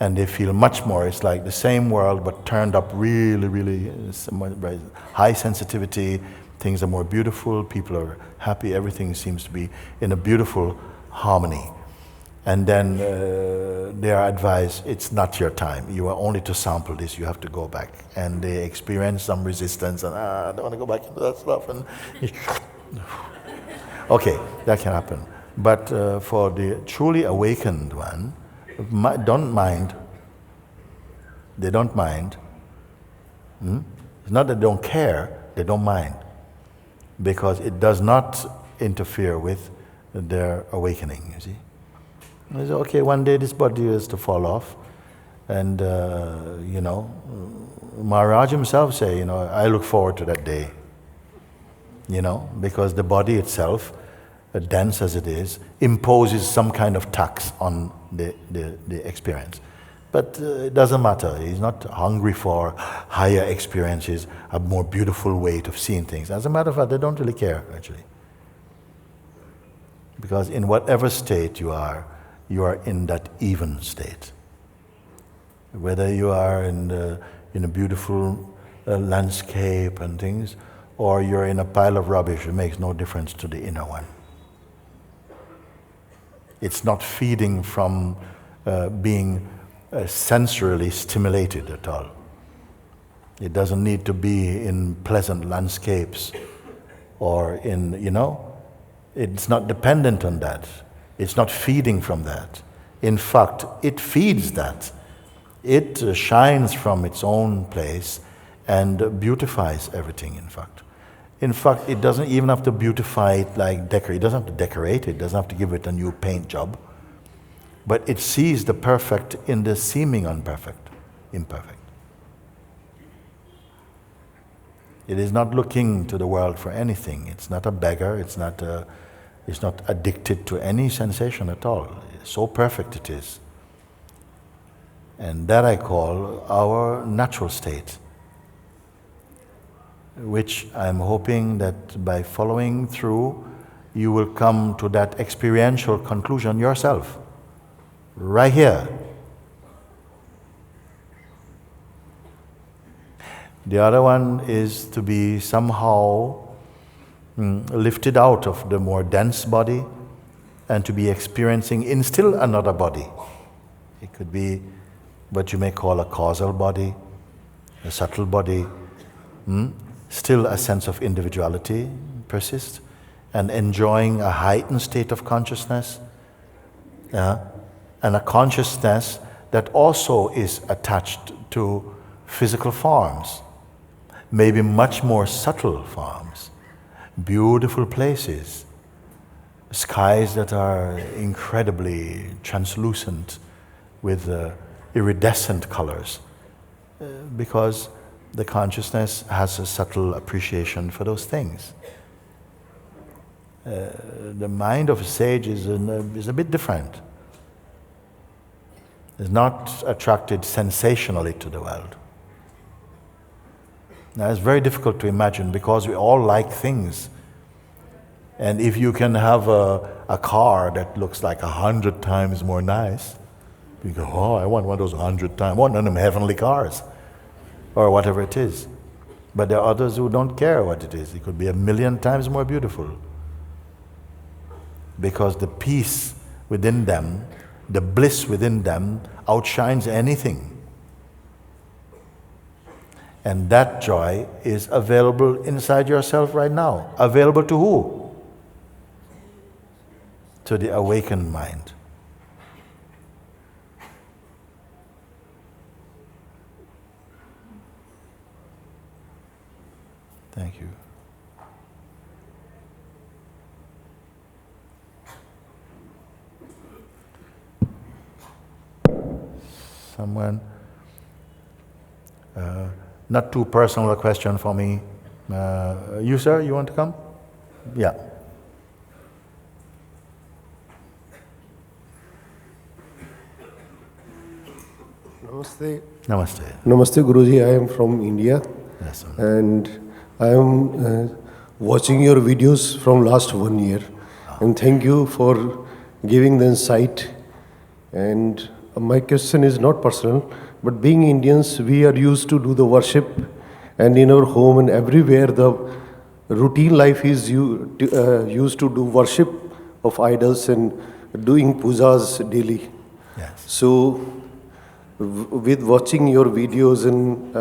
and they feel much more, it's like the same world but turned up really, really high sensitivity, things are more beautiful, people are happy, everything seems to be in a beautiful harmony. And then they are advised, it's not your time. You are only to sample this, you have to go back. And they experience some resistance and, I don't want to go back into that stuff. And okay, that can happen. But for the truly awakened one, don't mind. They don't mind. It's not that they don't care, they don't mind. Because it does not interfere with their awakening, you see. I say, okay, one day this body is to fall off. And, Maharaj himself say, I look forward to that day. Because the body itself, dense as it is, imposes some kind of tax on the experience. But it doesn't matter. He's not hungry for higher experiences, a more beautiful way of seeing things. As a matter of fact, they don't really care, actually. Because in whatever state you are in that even state. Whether you are in a beautiful landscape and things, or you're in a pile of rubbish, it makes no difference to the inner one. It's not feeding from being sensorily stimulated at all. It doesn't need to be in pleasant landscapes or in, it's not dependent on that. It's not feeding from that. In fact, it feeds that. It shines from its own place and beautifies everything, in fact. In fact, it doesn't even have to beautify it like decorate. It doesn't have to decorate it. It doesn't have to give it a new paint job. But it sees the perfect in the seeming imperfect. It is not looking to the world for anything. It's not a beggar. It's not addicted to any sensation at all. So perfect it is. And that I call our natural state, which I'm hoping that by following through, you will come to that experiential conclusion yourself, right here. The other one is to be somehow lifted out of the more dense body and to be experiencing in still another body. It could be what you may call a causal body, a subtle body. Still a sense of individuality persists and enjoying a heightened state of consciousness and a consciousness that also is attached to physical forms, maybe much more subtle forms, beautiful places, skies that are incredibly translucent with iridescent colors, because the consciousness has a subtle appreciation for those things. The mind of a sage is a bit different. It's not attracted sensationally to the world. Now, it's very difficult to imagine because we all like things. And if you can have a car that looks like 100 times more nice, you go, oh, I want one of those 100 times, one of them heavenly cars, or whatever it is. But there are others who don't care what it is. It could be 1,000,000 times more beautiful. Because the peace within them, the bliss within them outshines anything. And that joy is available inside yourself right now. Available to who? To the awakened mind. Thank you. someone? Not too personal a question for me. You, sir, you want to come? Yeah. Namaste. Namaste. Namaste, Guruji. I am from India. Yes, And I am watching your videos from last 1 year. And thank you for giving the insight. And my question is not personal, but being Indians, we are used to do the worship, and in our home and everywhere the routine life is used to do worship of idols and doing pujas daily. Yes. So with watching your videos, and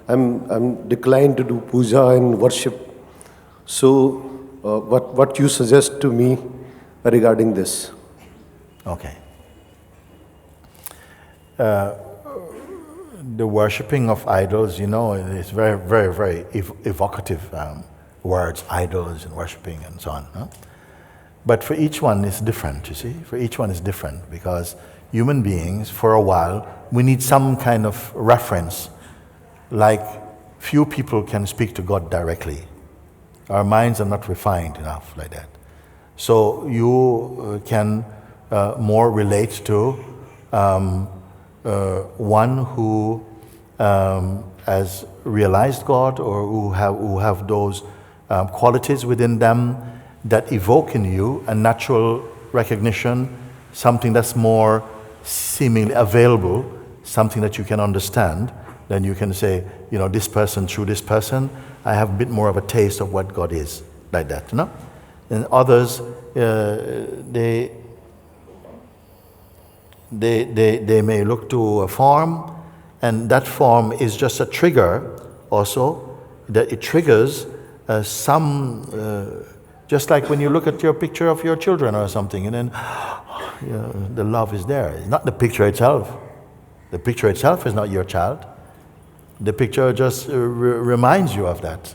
I'm declined to do puja and worship. So what you suggest to me regarding this? Okay. The worshipping of idols, you know, is very, very, very evocative words, idols and worshipping and so on. Huh? But for each one it's different, you see. For each one is different because human beings, for a while, we need some kind of reference. Like few people can speak to God directly. Our minds are not refined enough like that. So you can more relate to one who has realized God, or who have those qualities within them that evoke in you a natural recognition, something that's more seemingly available, something that you can understand. Then you can say, you know, this person, through this person, I have a bit more of a taste of what God is, like that, you know? And others, they may look to a form, and that form is just a trigger also, that it triggers just like when you look at your picture of your children or something, and then the love is there. It's not the picture itself. The picture itself is not your child. The picture just reminds you of that.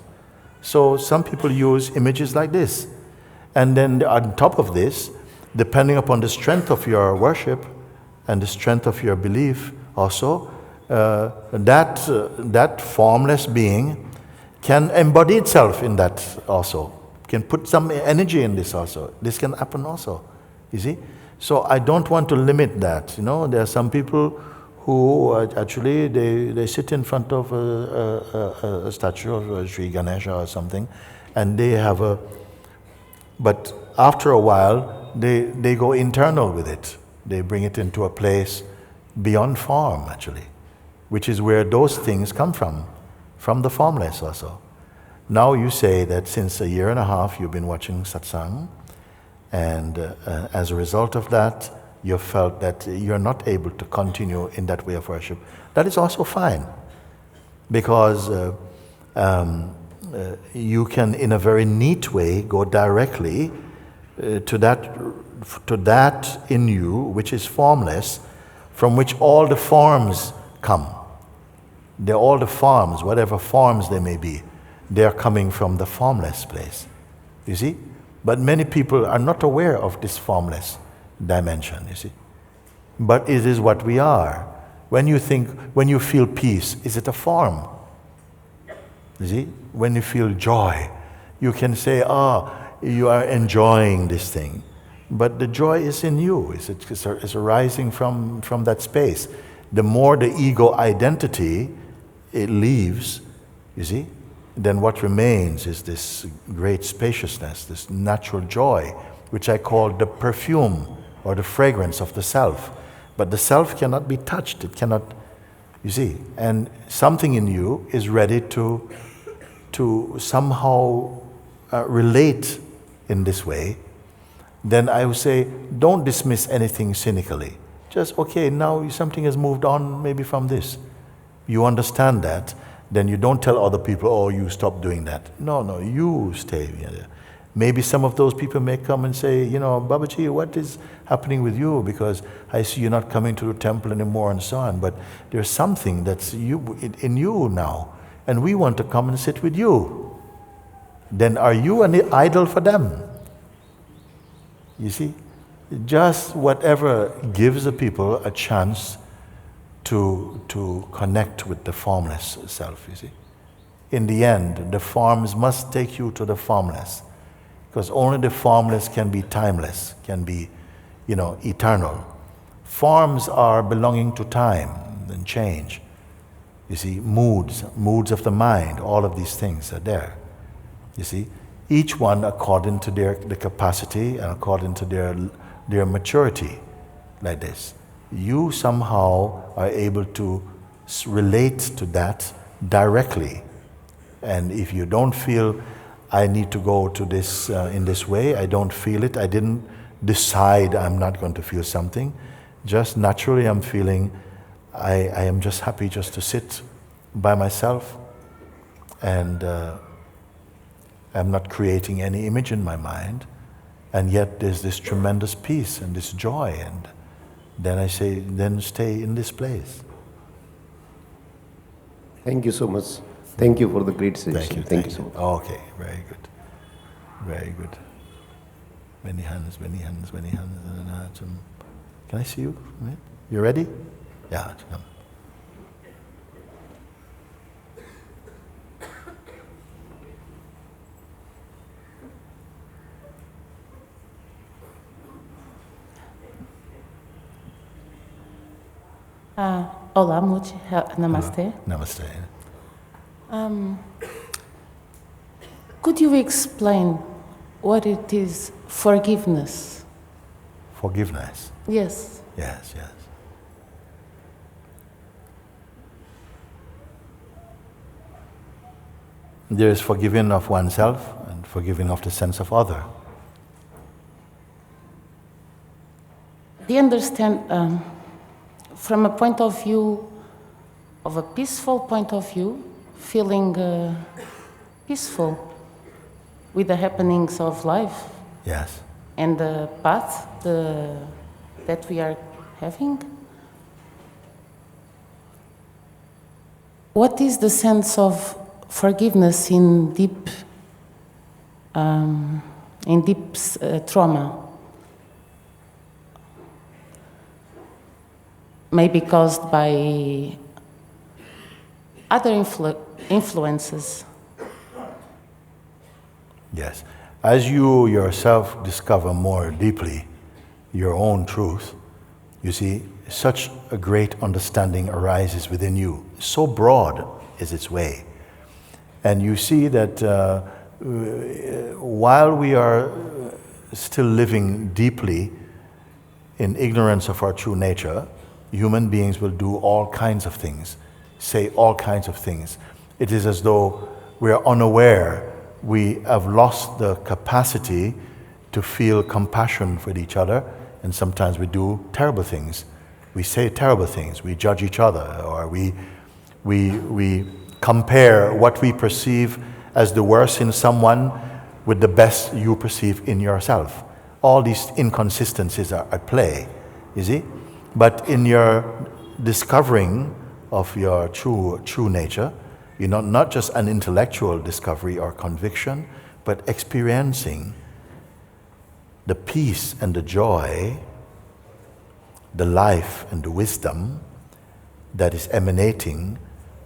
So some people use images like this. And then on top of this, depending upon the strength of your worship and the strength of your belief also, that formless being can embody itself in that also, can put some energy in this also. This can happen also, you see. So I don't want to limit that, you know. There are some people who actually, they sit in front of a statue of Sri Ganesha or something, and they have a, but after a while, they go internal with it. They bring it into a place beyond form, actually, which is where those things come from the formless also. Now you say that since 1.5 years you've been watching Satsang, and as a result of that, you felt that you're not able to continue in that way of worship. That is also fine, because you can, in a very neat way, go directly to that in you, which is formless, from which all the forms come. They're all the forms, whatever forms they may be, they're coming from the formless place. You see? But many people are not aware of this formless dimension, you see. But it is what we are. When you feel peace, is it a form? You see? When you feel joy, you can say, you are enjoying this thing. But the joy is in you. It's arising from that space. The more the ego identity it leaves, you see, then what remains is this great spaciousness, this natural joy, which I call the perfume or the fragrance of the self. But the self cannot be touched. It cannot, you see. And something in you is ready to somehow relate in this way. Then I would say, don't dismiss anything cynically. Just, okay, now something has moved on maybe from this. You understand that. Then you don't tell other people, oh, you stop doing that. No, you stay there. Maybe some of those people may come and say, you know, Babaji, what is happening with you? Because I see you're not coming to the temple anymore and so on. But there's something that's in you now. And we want to come and sit with you. Then are you an idol for them? You see? Just whatever gives the people a chance to connect with the formless self, you see. In the end, the forms must take you to the formless, because only the formless can be timeless, can be, eternal. Forms are belonging to time and change. You see, moods of the mind, all of these things are there. You see, each one according to their capacity and according to their maturity, like this. You somehow are able to relate to that directly. And if you don't feel, I need to go to this in this way, I don't feel it, I didn't decide I'm not going to feel something, just naturally I'm feeling, I am just happy just to sit by myself, and I'm not creating any image in my mind, and yet there's this tremendous peace and this joy, and then I say, then stay in this place. Thank you so much. Thank you for the great session. Thank you so much. Okay, very good. Very good. Many hands, many hands, many hands. Can I see you? You ready? Yeah, come. Olá, Mooji. Namaste. Namaste. Could you explain what it is forgiveness? Forgiveness? Yes. Yes, yes. There is forgiving of oneself and forgiving of the sense of other. Do you understand, from a point of view, of a peaceful point of view, feeling peaceful with the happenings of life? Yes. And the path that we are having? What is the sense of forgiveness in deep trauma? Maybe caused by other influences. Yes. As you yourself discover more deeply your own truth, you see, such a great understanding arises within you. So broad is its way. And you see that while we are still living deeply in ignorance of our true nature, human beings will do all kinds of things, say all kinds of things. It is as though we are unaware. We have lost the capacity to feel compassion for each other, and sometimes we do terrible things. We say terrible things, we judge each other, or we compare what we perceive as the worst in someone with the best you perceive in yourself. All these inconsistencies are at play, you see? But in your discovering of your true nature, not just an intellectual discovery or conviction, but experiencing the peace and the joy, the life and the wisdom that is emanating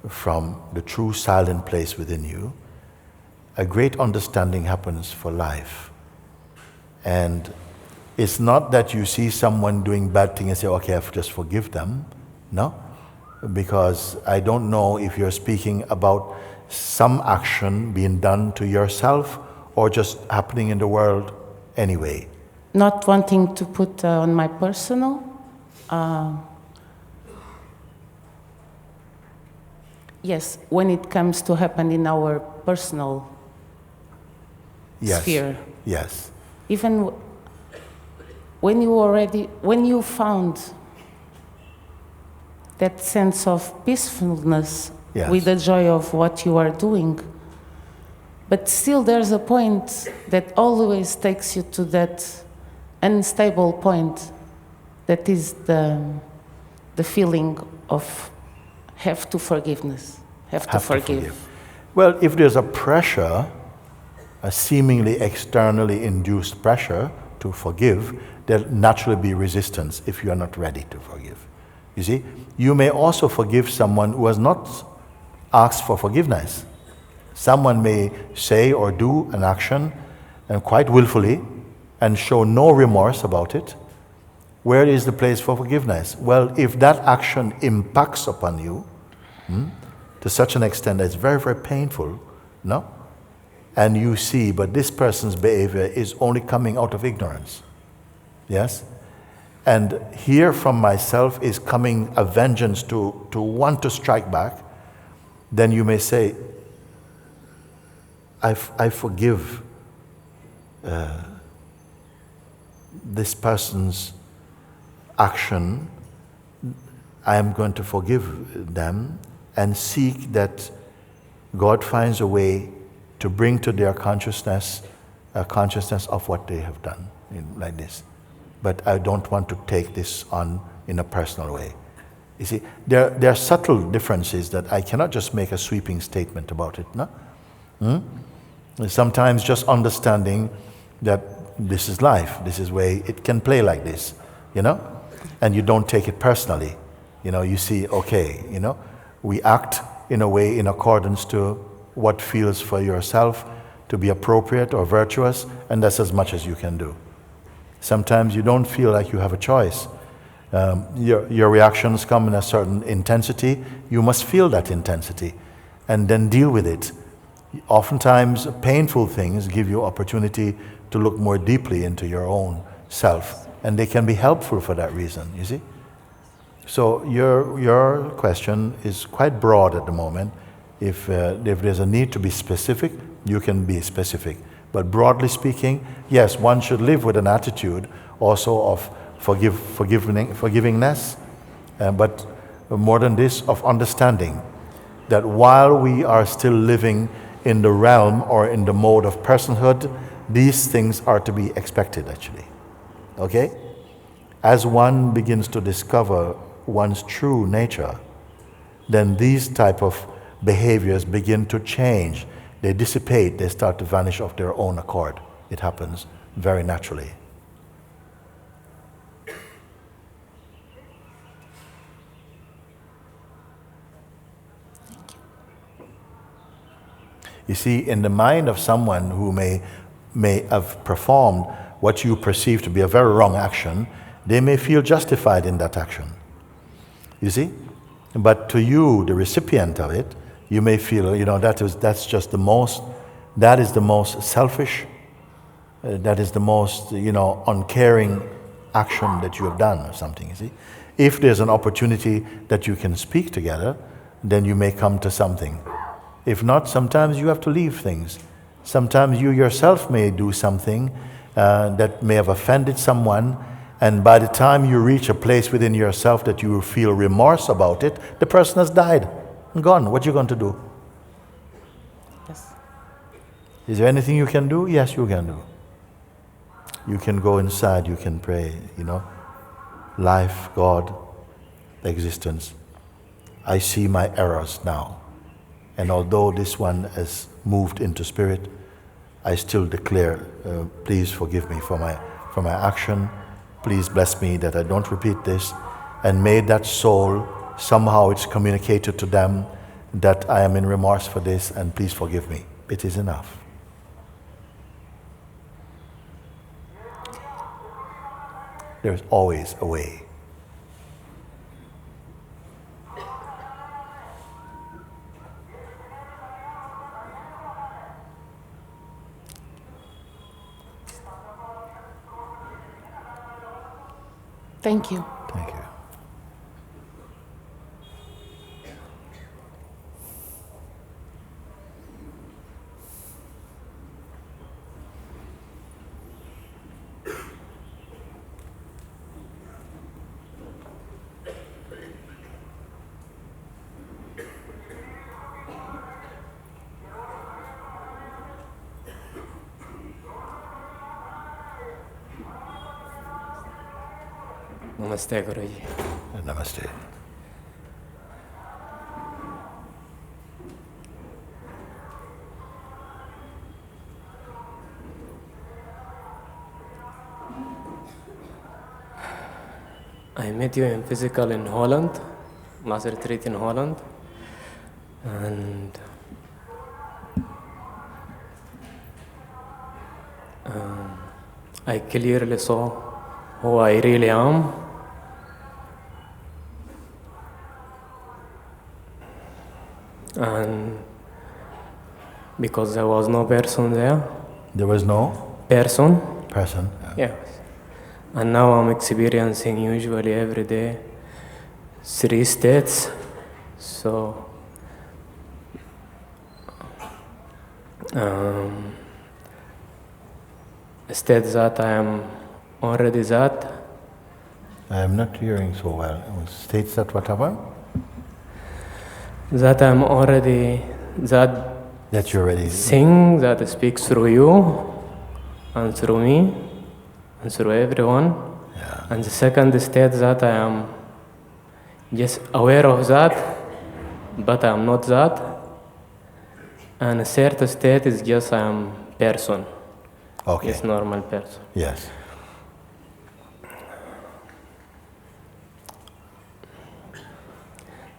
from the true silent place within you, a great understanding happens for life. And it's not that you see someone doing bad things and say, okay, I've just forgive them. No, because I don't know if you're speaking about some action being done to yourself or just happening in the world anyway. Not wanting to put on my personal. Yes, when it comes to happen in our personal sphere. Yes. Even when you found that sense of peacefulness, yes, with the joy of what you are doing, but still there's a point that always takes you to that unstable point, that is the feeling of have to forgive. Well, if there's a pressure, a seemingly externally induced pressure to forgive, there'll naturally be resistance if you are not ready to forgive. You see, you may also forgive someone who has not asked for forgiveness. Someone may say or do an action and quite willfully and show no remorse about it. Where is the place for forgiveness? Well, if that action impacts upon you to such an extent that it's very, very painful, no? And you see, but this person's behavior is only coming out of ignorance. Yes? And here from myself is coming a vengeance to want to strike back, then you may say, I forgive this person's action. I am going to forgive them and seek that God finds a way to bring to their consciousness a consciousness of what they have done, like this. But I don't want to take this on in a personal way. You see, there are subtle differences that I cannot just make a sweeping statement about it, no? Sometimes just understanding that this is life, this is way it can play like this, you know? And you don't take it personally. You know, you see, okay, you know, we act in a way in accordance to what feels for yourself to be appropriate or virtuous, and that's as much as you can do. Sometimes you don't feel like you have a choice. Your reactions come in a certain intensity. You must feel that intensity and then deal with it. Oftentimes, painful things give you opportunity to look more deeply into your own self, and they can be helpful for that reason, you see? So your question is quite broad at the moment. If there's a need to be specific, you can be specific. But broadly speaking, yes, one should live with an attitude also of forgivingness, but more than this, of understanding that while we are still living in the realm or in the mode of personhood, these things are to be expected, actually. Okay? As one begins to discover one's true nature, then these type of behaviors begin to change. They dissipate, they start to vanish of their own accord. It happens very naturally. You see, in the mind of someone who may have performed what you perceive to be a very wrong action, they may feel justified in that action. You see? But to you, the recipient of it, you may feel, you know, that is the most selfish, that is the most, you know, uncaring action that you have done or something, you see? If there's an opportunity that you can speak together, then you may come to something. If not, sometimes you have to leave things. Sometimes you yourself may do something that may have offended someone, and by the time you reach a place within yourself that you feel remorse about it, the person has died and gone. What are you going to do? Yes. Is there anything you can do? Yes, you can do. You can go inside, you can pray, you know. Life, God, existence. I see my errors now. And although this one has moved into spirit, I still declare, please forgive me for my action. Please bless me that I don't repeat this. And may that soul, somehow it's communicated to them that I am in remorse for this, and please forgive me. It is enough. There's always a way. Thank you. Thank you. Namaste, Guruji. Namaste. I met you in physical in Holland, last retreat in Holland, and I clearly saw who I really am. And because there was no person there. There was no? Person. Person. Yeah. And now I'm experiencing usually every day 3 states. So state that I am already that. I am not hearing so well. States that whatever? That I'm already that. That you're already thing that speaks through you and through me and through everyone. Yeah. And the second state that I am just aware of that, but I am not that. And the third state is just I am person. Okay. Just normal person. Yes.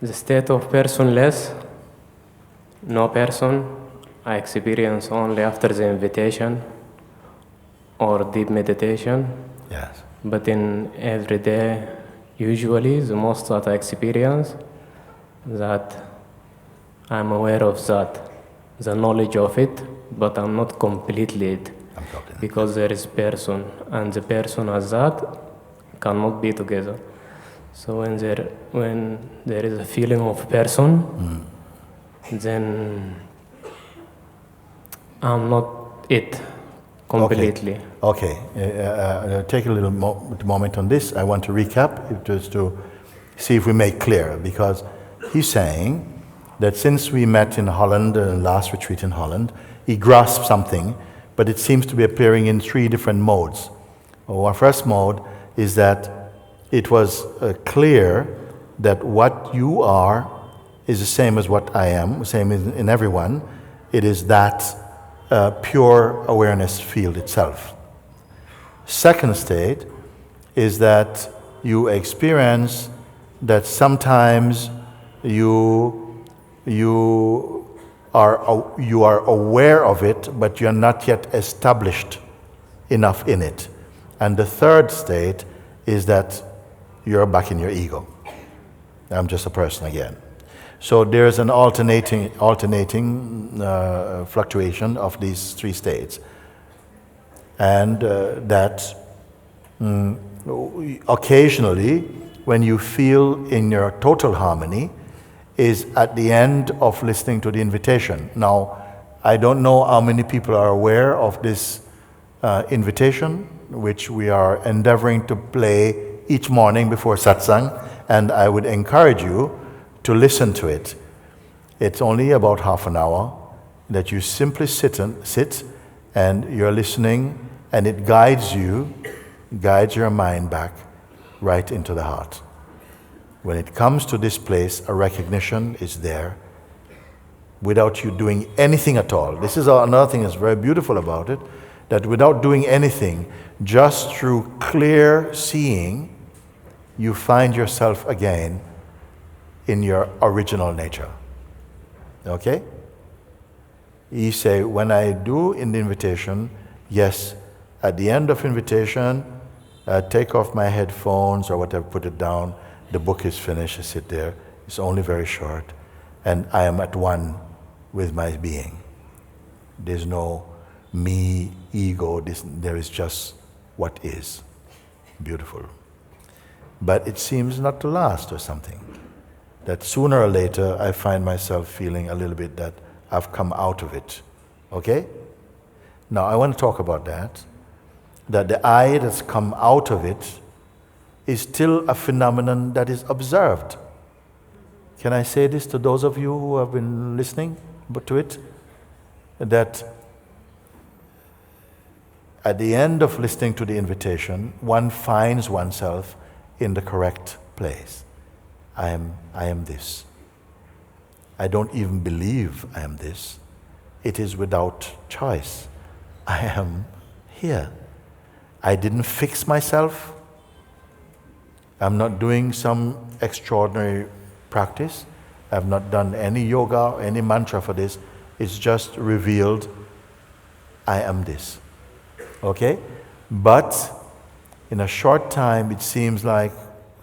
The state of personless, no person, I experience only after the invitation or deep meditation. Yes. But in every day, usually the most that I experience, that I'm aware of that, the knowledge of it, but I'm not completely it. Because there is person, and the person as that cannot be together. So when there is a feeling of person, then I'm not it completely. Okay. Take a little moment on this. I want to recap, just to see if we make clear, because he's saying that since we met in Holland, last retreat in Holland, he grasped something, but it seems to be appearing in 3 different modes. Our first mode is that it was clear that what you are is the same as what I am, same in everyone. It is that pure awareness field itself. Second state is that you experience that sometimes you are aware of it, but you're not yet established enough in it. And the third state is that you're back in your ego. I'm just a person again. So there's an alternating fluctuation of these 3 states. And that occasionally, when you feel in your total harmony, is at the end of listening to the invitation. Now, I don't know how many people are aware of this invitation, which we are endeavoring to play each morning before Satsang, and I would encourage you to listen to it. It's only about half an hour that you simply sit and you're listening, and it guides your mind back right into the heart. When it comes to this place, a recognition is there without you doing anything at all. This is another thing that's very beautiful about it, that without doing anything, just through clear seeing, you find yourself again in your original nature. Okay? You say, when I do in the invitation, yes, at the end of invitation, take off my headphones or whatever, put it down, the book is finished, I sit there, it's only very short, and I am at one with my being. There's no me, ego, there is just what is. Beautiful. But it seems not to last or something. That sooner or later I find myself feeling a little bit that I've come out of it. Okay? Now I want to talk about that the I that's come out of it is still a phenomenon that is observed. Can I say this to those of you who have been listening to it? That at the end of listening to the invitation, one finds oneself in the correct place. I am this. I don't even believe I am this. It is without choice. I am here. I didn't fix myself. I'm not doing some extraordinary practice. I've not done any yoga or any mantra for this. It's just revealed, I am this. Okay? But in a short time, it seems like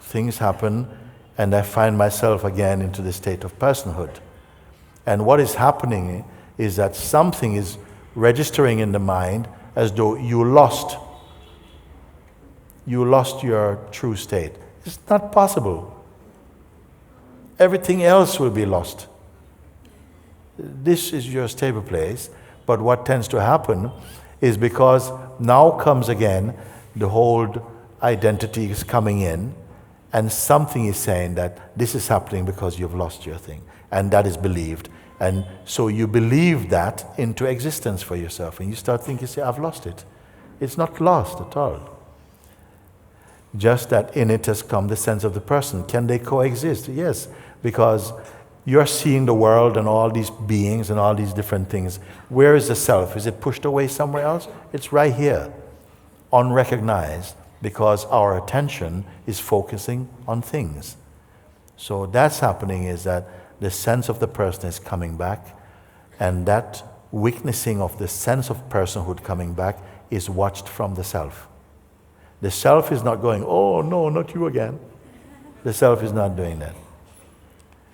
things happen and I find myself again into the state of personhood. And what is happening is that something is registering in the mind as though you lost your true state. It's not possible. Everything else will be lost. This is your stable place, but what tends to happen is because now comes again the whole identity is coming in, and something is saying that this is happening because you've lost your thing, and that is believed. And so you believe that into existence for yourself, and you start thinking, say, I've lost it. It's not lost at all. Just that in it has come the sense of the person. Can they coexist? Yes, because you're seeing the world and all these beings and all these different things. Where is the self? Is it pushed away somewhere else? It's right here, unrecognized, because our attention is focusing on things. So that's happening, is that the sense of the person is coming back, and that witnessing of the sense of personhood coming back is watched from the self. The self is not going, oh no, not you again. The self is not doing that.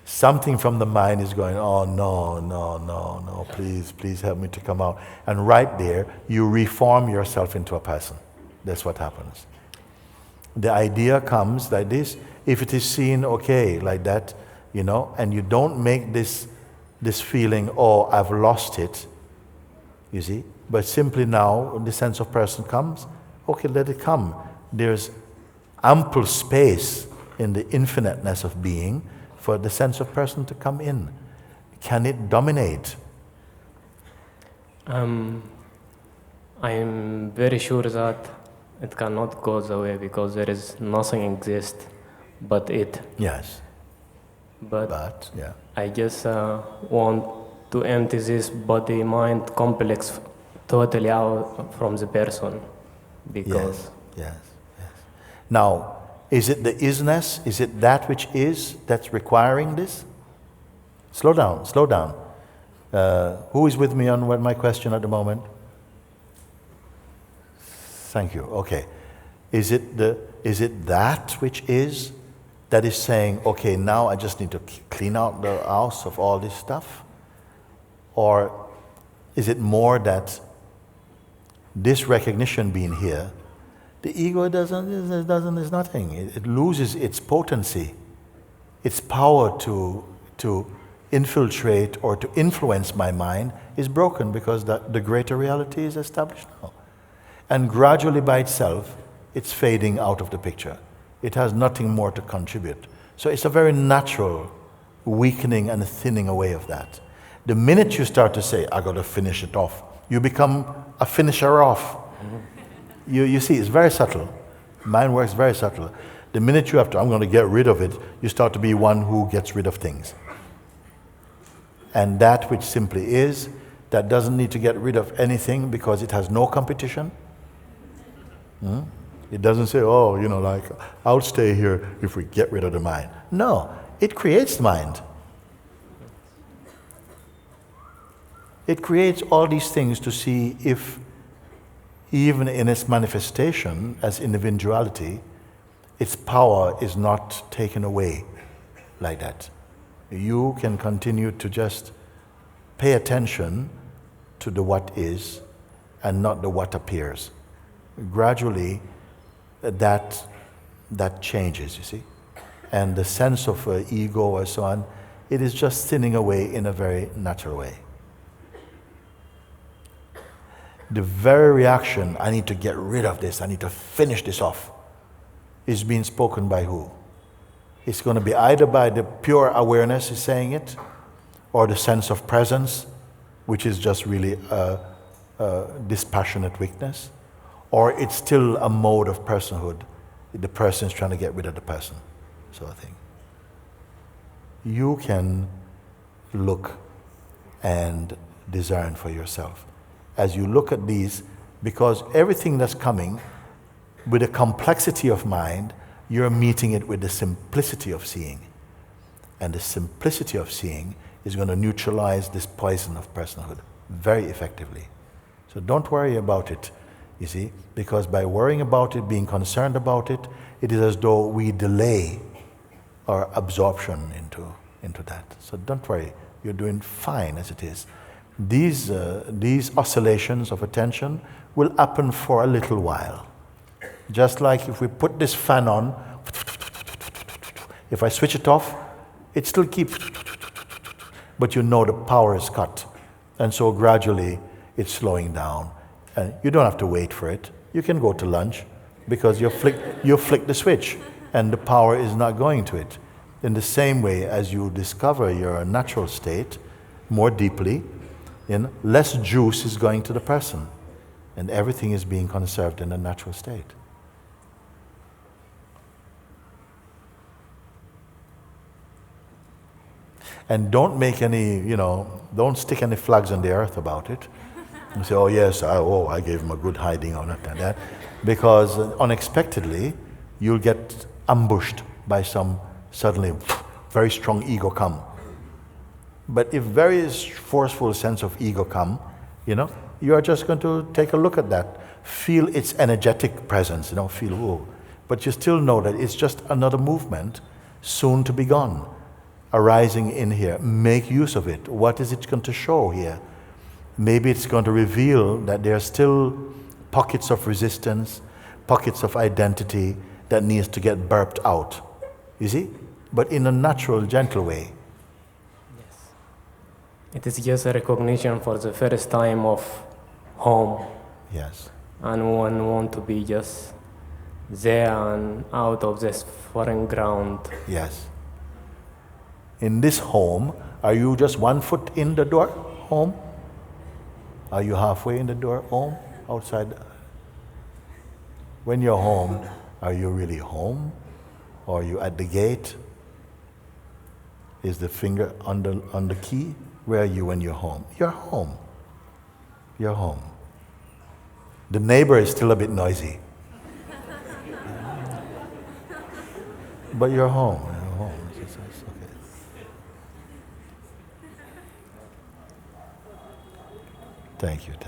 Something from the mind is going, oh no, please help me to come out. And right there, you reform yourself into a person. That's what happens. The idea comes like this. If it is seen okay, like that, and you don't make this feeling, oh, I've lost it, you see, but simply now the sense of person comes, okay, let it come. There's ample space in the infiniteness of being for the sense of person to come in. Can it dominate? I'm very sure that it cannot go away because there is nothing exists but it. Yes. But yeah. I just want to empty this body-mind complex totally out from the person. Because yes. Now, is it the isness? Is it that which is that's requiring this? Slow down. Who is with me on my question at the moment? Thank you. Okay. Is it that which is that is saying, okay, now I just need to clean out the house of all this stuff? Or is it more that this recognition being here, the ego is nothing. It loses its potency, its power to infiltrate or to influence my mind is broken because the greater reality is established now. And gradually by itself, it's fading out of the picture. It has nothing more to contribute. So it's a very natural weakening and thinning away of that. The minute you start to say, I got to finish it off, you become a finisher off. You see, it's very subtle. Mind works very subtle. The minute you have to, I'm going to get rid of it, you start to be one who gets rid of things. And that which simply is, that doesn't need to get rid of anything because it has no competition. It doesn't say, oh, like, I'll stay here if we get rid of the mind. No, it creates the mind. It creates all these things to see if, even in its manifestation as individuality, its power is not taken away like that. You can continue to just pay attention to the what is and not the what appears. Gradually, that changes, you see. And the sense of ego or so on, it is just thinning away in a very natural way. The very reaction, I need to get rid of this, I need to finish this off, is being spoken by who? It's going to be either by the pure awareness is saying it, or the sense of presence, which is just really a dispassionate weakness, or it's still a mode of personhood. The person is trying to get rid of the person, sort of thing. You can look and discern for yourself. As you look at these, because everything that's coming with a complexity of mind you're meeting it with the simplicity of seeing. And the simplicity of seeing is going to neutralize this poison of personhood very effectively. So don't worry about it, you see, because by worrying about it, being concerned about it, it is as though we delay our absorption into that. So don't worry, you're doing fine as it is. These oscillations of attention will happen for a little while. Just like if we put this fan on, if I switch it off, it still keeps, but you know the power is cut. And so gradually it's slowing down. And you don't have to wait for it. You can go to lunch because you flick the switch and the power is not going to it. In the same way as you discover your natural state more deeply, less juice is going to the person and everything is being conserved in a natural state. And don't make any, don't stick any flags on the earth about it. You say, oh yes, I gave him a good hiding or not like that. Because unexpectedly, you'll get ambushed by some suddenly very strong ego come. But if very forceful sense of ego come, you are just going to take a look at that. Feel its energetic presence, feel, oh. But you still know that it's just another movement, soon to be gone, arising in here. Make use of it. What is it going to show here? Maybe it's going to reveal that there are still pockets of resistance, pockets of identity that needs to get burped out. You see? But in a natural, gentle way. Yes. It is just a recognition for the first time of home. Yes. And one want to be just there and out of this foreign ground. Yes. In this home, are you just 1 foot in the door, home? Are you halfway in the door, home, outside? When you're home, are you really home? Or are you at the gate? Is the finger on the key? Where are you when you're home? You're home. You're home. The neighbor is still a bit noisy. But you're home. You're home. It's okay. Thank you, man.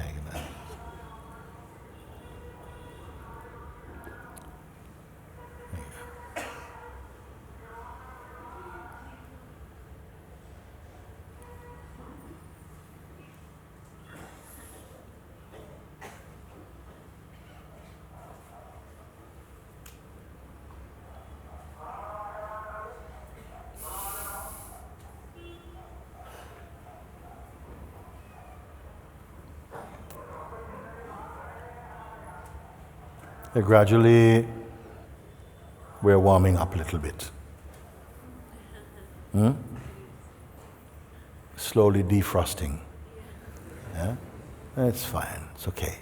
Gradually, we're warming up a little bit. Slowly defrosting. Yeah? It's fine. It's okay.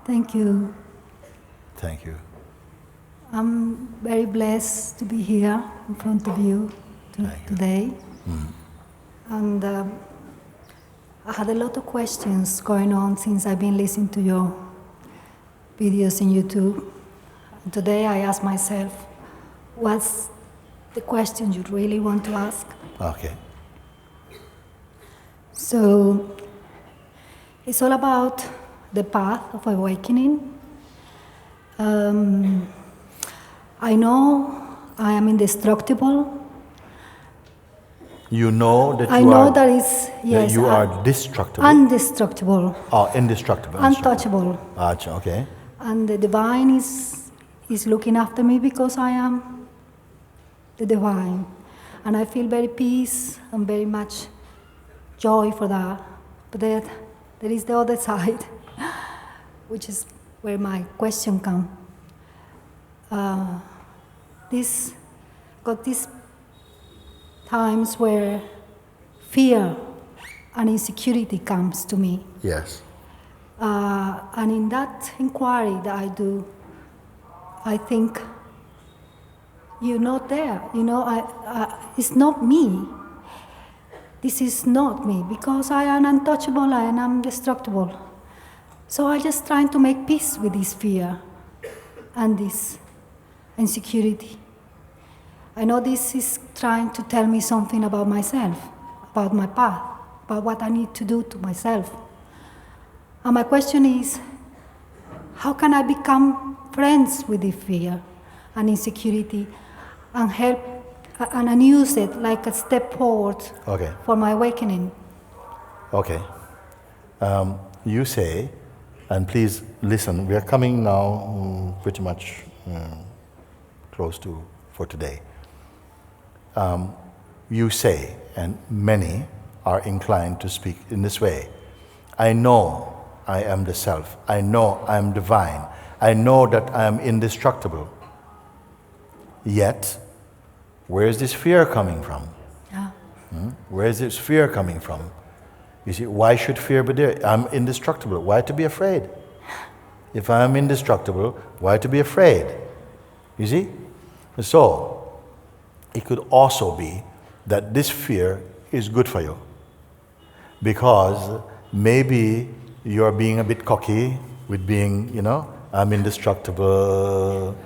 Thank you. Thank you. I'm very blessed to be here in front of you today. And I had a lot of questions going on since I've been listening to your videos in YouTube. And today I asked myself, what's the question you really want to ask? Okay. So it's all about the path of awakening. I know I am indestructible. You know that you are destructible. Indestructible. Oh, indestructible. Untouchable. Okay. And the divine is looking after me because I am the divine. And I feel very peace and very much joy for that. But there is the other side, which is where my question comes. These times where fear and insecurity comes to me. Yes. And in that inquiry that I do, I think, you're not there. It's not me. This is not me, because I am untouchable, I am indestructible. So I'm just trying to make peace with this fear and this insecurity. I know this is trying to tell me something about myself, about my path, about what I need to do to myself. And my question is, how can I become friends with the fear and insecurity and help and use it like a step forward for my awakening? Okay. You say, and please listen, we are coming now pretty much close to for today. You say, and many are inclined to speak in this way, I know I am the self. I know I am divine. I know that I am indestructible. Yet, where is this fear coming from? Where is this fear coming from? You see, why should fear be there? I'm indestructible. Why to be afraid? If I am indestructible, why to be afraid? You see? So, it could also be that this fear is good for you. Because maybe you're being a bit cocky with being, I'm indestructible,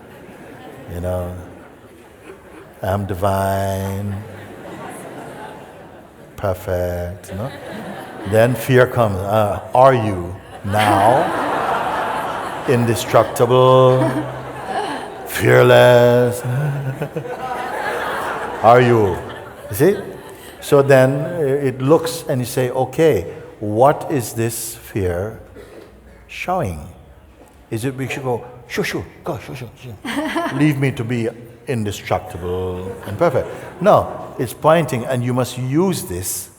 I'm divine, perfect, Then fear comes, are you now indestructible, fearless? Are you? You see? So then it looks and you say, okay, what is this fear showing? Is it we should go, shoo, go, shoo. Leave me to be indestructible and perfect. No, it's pointing, and you must use this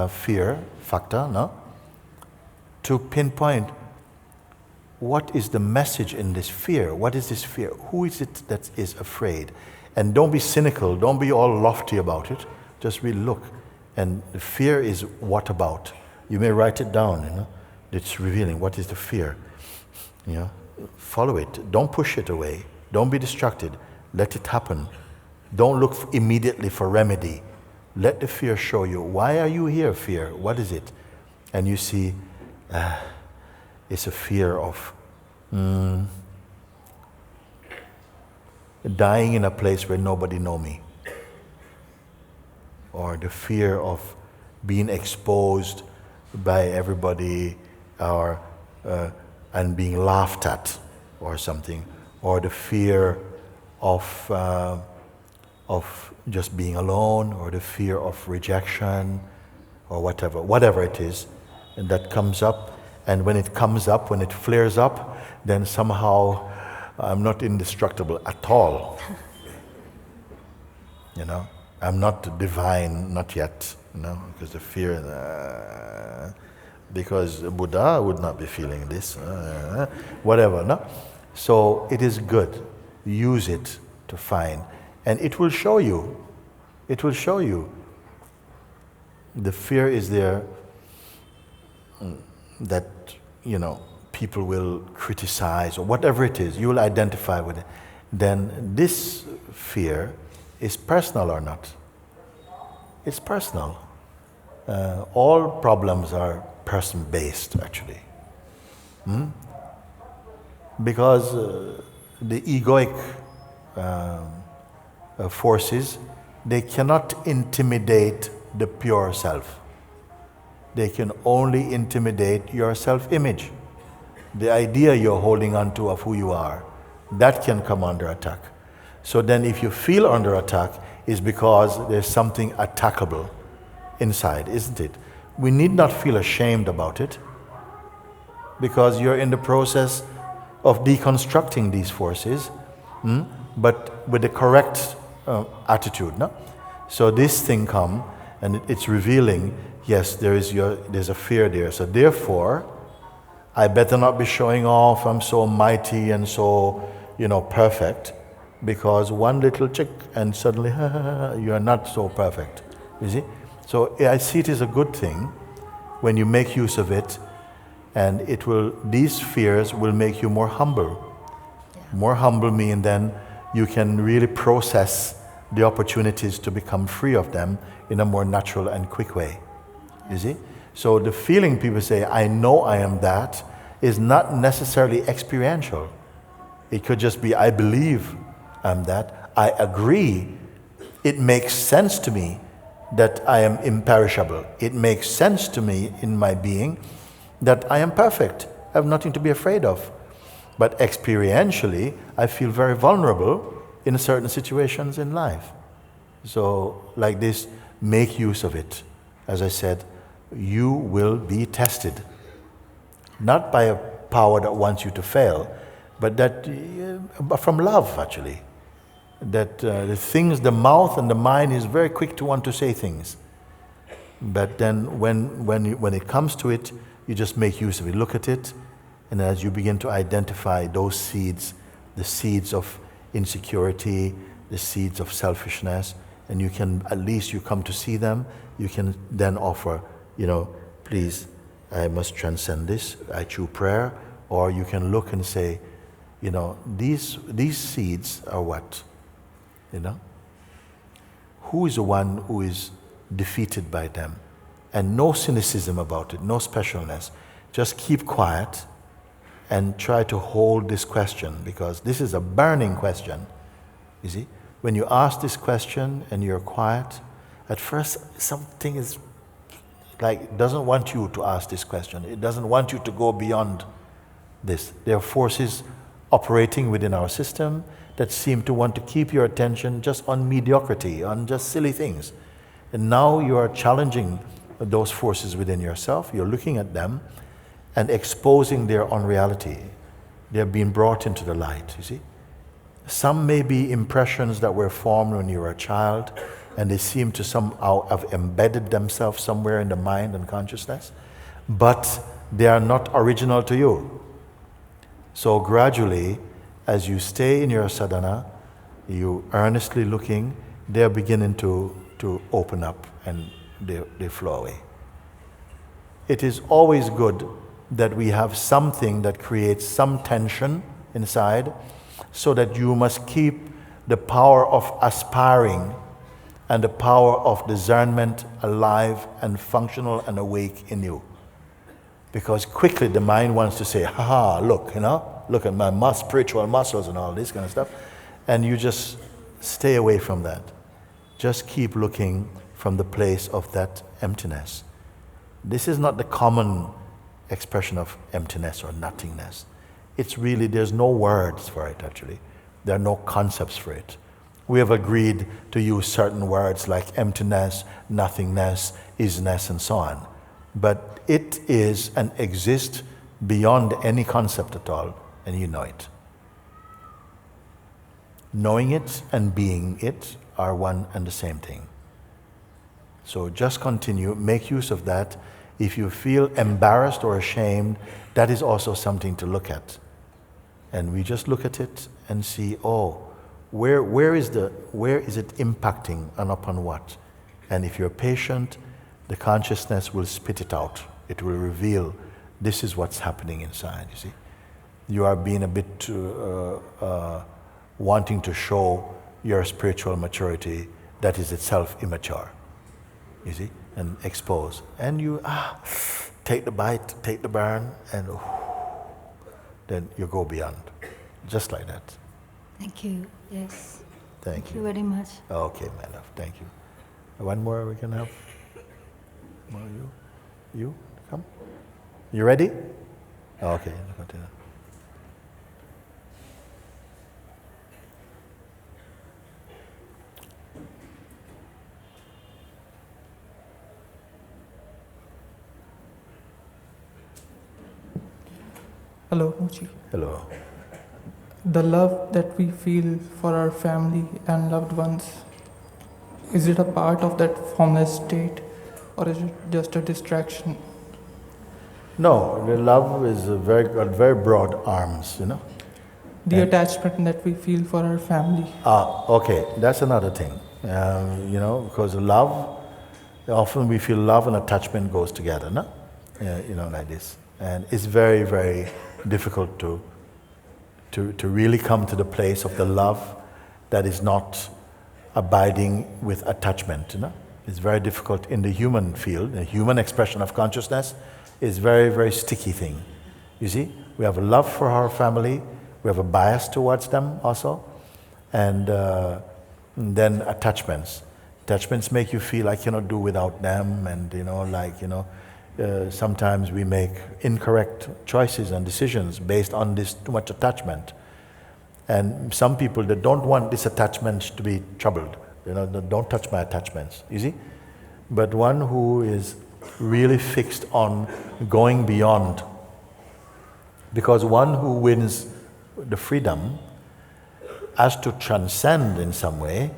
fear factor, to pinpoint what is the message in this fear. What is this fear? Who is it that is afraid? And don't be cynical, don't be all lofty about it. Just really look. And the fear is what about? You may write it down, It's revealing what is the fear. Follow it. Don't push it away. Don't be distracted. Let it happen. Don't look immediately for remedy. Let the fear show you. Why are you here, fear? What is it? And you see, it's a fear of dying in a place where nobody knows me. Or the fear of being exposed by everybody, or and being laughed at, or something, or the fear of just being alone, or the fear of rejection, or whatever it is, and that comes up. And when it comes up, when it flares up, then somehow I'm not indestructible at all. I'm not divine, not yet, because the fear, because Buddha would not be feeling this, whatever, no? So it is good. Use it to find, and it will show you. It will show you. The fear is there that, people will criticize, or whatever it is, you will identify with it. Then this fear is personal or not? It's personal. All problems are person-based, actually. Because the egoic forces, they cannot intimidate the pure self. They can only intimidate your self-image. The idea you're holding on to of who you are, that can come under attack. So then if you feel under attack, it's because there's something attackable inside, isn't it? We need not feel ashamed about it, because you're in the process of deconstructing these forces, but with the correct attitude. No? So this thing comes, and it's revealing, yes, there's a fear there. So therefore, I better not be showing off, I'm so mighty and so, perfect, because one little chick and suddenly, you're not so perfect. You see? So I see it as a good thing when you make use of it, and these fears will make you more humble. More humble meaning then you can really process the opportunities to become free of them in a more natural and quick way. You see? So the feeling people say, I know I am that, is not necessarily experiential. It could just be, I believe I'm that, I agree, it makes sense to me that I am imperishable. It makes sense to me in my being that I am perfect. I have nothing to be afraid of. But experientially, I feel very vulnerable in certain situations in life. So, like this, make use of it. As I said, you will be tested. Not by a power that wants you to fail, but that from love, actually. That the things, the mouth and the mind is very quick to want to say things. But then when it comes to it, you just make use of it. Look at it, and as you begin to identify those seeds, the seeds of insecurity, the seeds of selfishness, and you can, at least you come to see them, you can then offer, please, I must transcend this, I choose prayer, or you can look and say, these seeds are what? Who is the one who is defeated by them? And no cynicism about it, no specialness. Just keep quiet and try to hold this question, because this is a burning question. You see? When you ask this question and you're quiet, at first something is like, doesn't want you to ask this question. It doesn't want you to go beyond this. There are forces operating within our system that seem to want to keep your attention just on mediocrity, on just silly things. And now you are challenging those forces within yourself. You're looking at them and exposing their unreality. They're being brought into the light, you see. Some may be impressions that were formed when you were a child, and they seem to somehow have embedded themselves somewhere in the mind and consciousness, but they are not original to you. So gradually, as you stay in your sadhana, you earnestly looking, they're beginning to open up and they flow away. It is always good that we have something that creates some tension inside, so that you must keep the power of aspiring and the power of discernment alive and functional and awake in you. Because quickly the mind wants to say, look, look at my spiritual muscles and all this kind of stuff. And you just stay away from that. Just keep looking from the place of that emptiness. This is not the common expression of emptiness or nothingness. It's really, there's no words for it actually. There are no concepts for it. We have agreed to use certain words like emptiness, nothingness, isness, and so on. But it is and exists beyond any concept at all, and you know it. Knowing it and being it are one and the same thing. So just continue, make use of that. If you feel embarrassed or ashamed, that is also something to look at. And we just look at it and see, where is it impacting and upon what? And if you're patient, the consciousness will spit it out. It will reveal this is what's happening inside, you see. You are being a bit wanting to show your spiritual maturity that is itself immature, you see, and expose. And you take the bite, take the burn, and then you go beyond, just like that. Thank you. Yes. Thank you. Very much. Okay, my love. Thank you. One more we can have. More you come. You ready? Okay. Continue. Hello, Mooji. Hello. The love that we feel for our family and loved ones, is it a part of that formless state, or is it just a distraction? No, the love is got very broad arms, you know. The attachment that we feel for our family. Okay, that's another thing. Because love, often we feel love and attachment goes together, no? Like this. And it's very, very difficult to really come to the place of the love that is not abiding with attachment, you know. It's very difficult in the human field. The human expression of consciousness is very, very sticky thing. You see? We have a love for our family, we have a bias towards them also, and then attachments. Attachments make you feel I cannot do without them, and sometimes we make incorrect choices and decisions based on this too much attachment. And some people that don't want this attachment to be troubled, don't touch my attachments, you see? But one who is really fixed on going beyond, because one who wins the freedom has to transcend in some way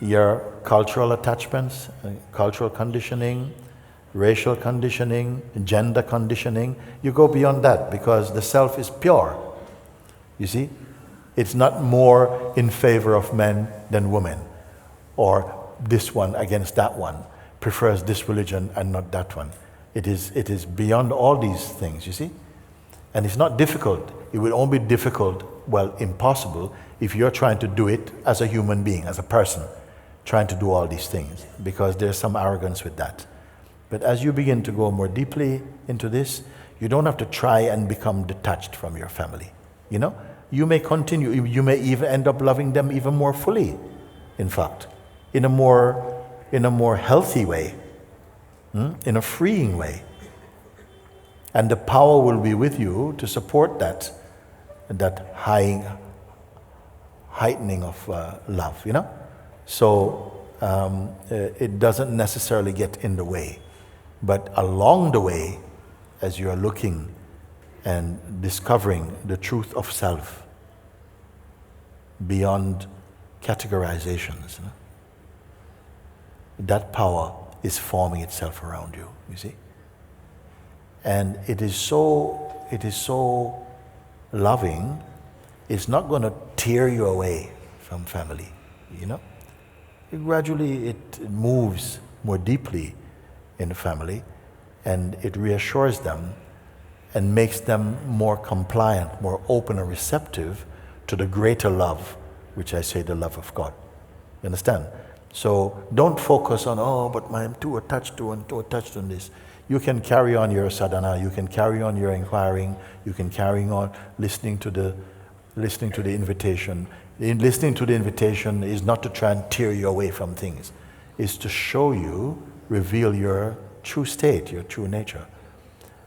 your cultural attachments, cultural conditioning, racial conditioning, gender conditioning. You go beyond that because the self is pure. You see? It's not more in favor of men than women, or this one against that one, prefers this religion and not that one. It is beyond all these things, you see? And it's not difficult. It will only be difficult, well, impossible, if you're trying to do it as a human being, as a person, trying to do all these things, because there's some arrogance with that. But as you begin to go more deeply into this, you don't have to try and become detached from your family. You may continue, you may even end up loving them even more fully, in fact, in a more healthy way, in a freeing way. And the power will be with you to support that heightening of love, So it doesn't necessarily get in the way. But along the way, as you are looking and discovering the truth of self beyond categorizations, that power is forming itself around you, you see? And it is so loving, it's not going to tear you away from family, Gradually it moves more deeply in the family, and it reassures them and makes them more compliant, more open and receptive to the greater love, which I say the love of God. You understand? So don't focus on, but I'm too attached on this. You can carry on your sadhana, you can carry on your inquiring, you can carry on listening to the invitation. Listening to the invitation is not to try and tear you away from things. It's to show you, reveal your true state, your true nature.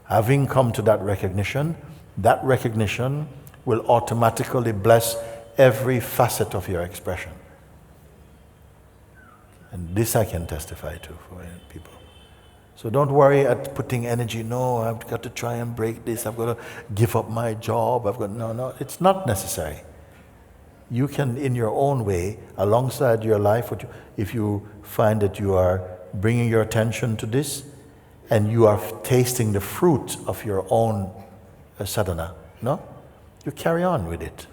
Having come to that recognition will automatically bless every facet of your expression. And this I can testify to for people. So don't worry at putting energy, no, I've got to try and break this, I've got to give up my job, no, it's not necessary. You can, in your own way, alongside your life, if you find that you are bringing your attention to this, and you are tasting the fruit of your own sadhana, you carry on with it.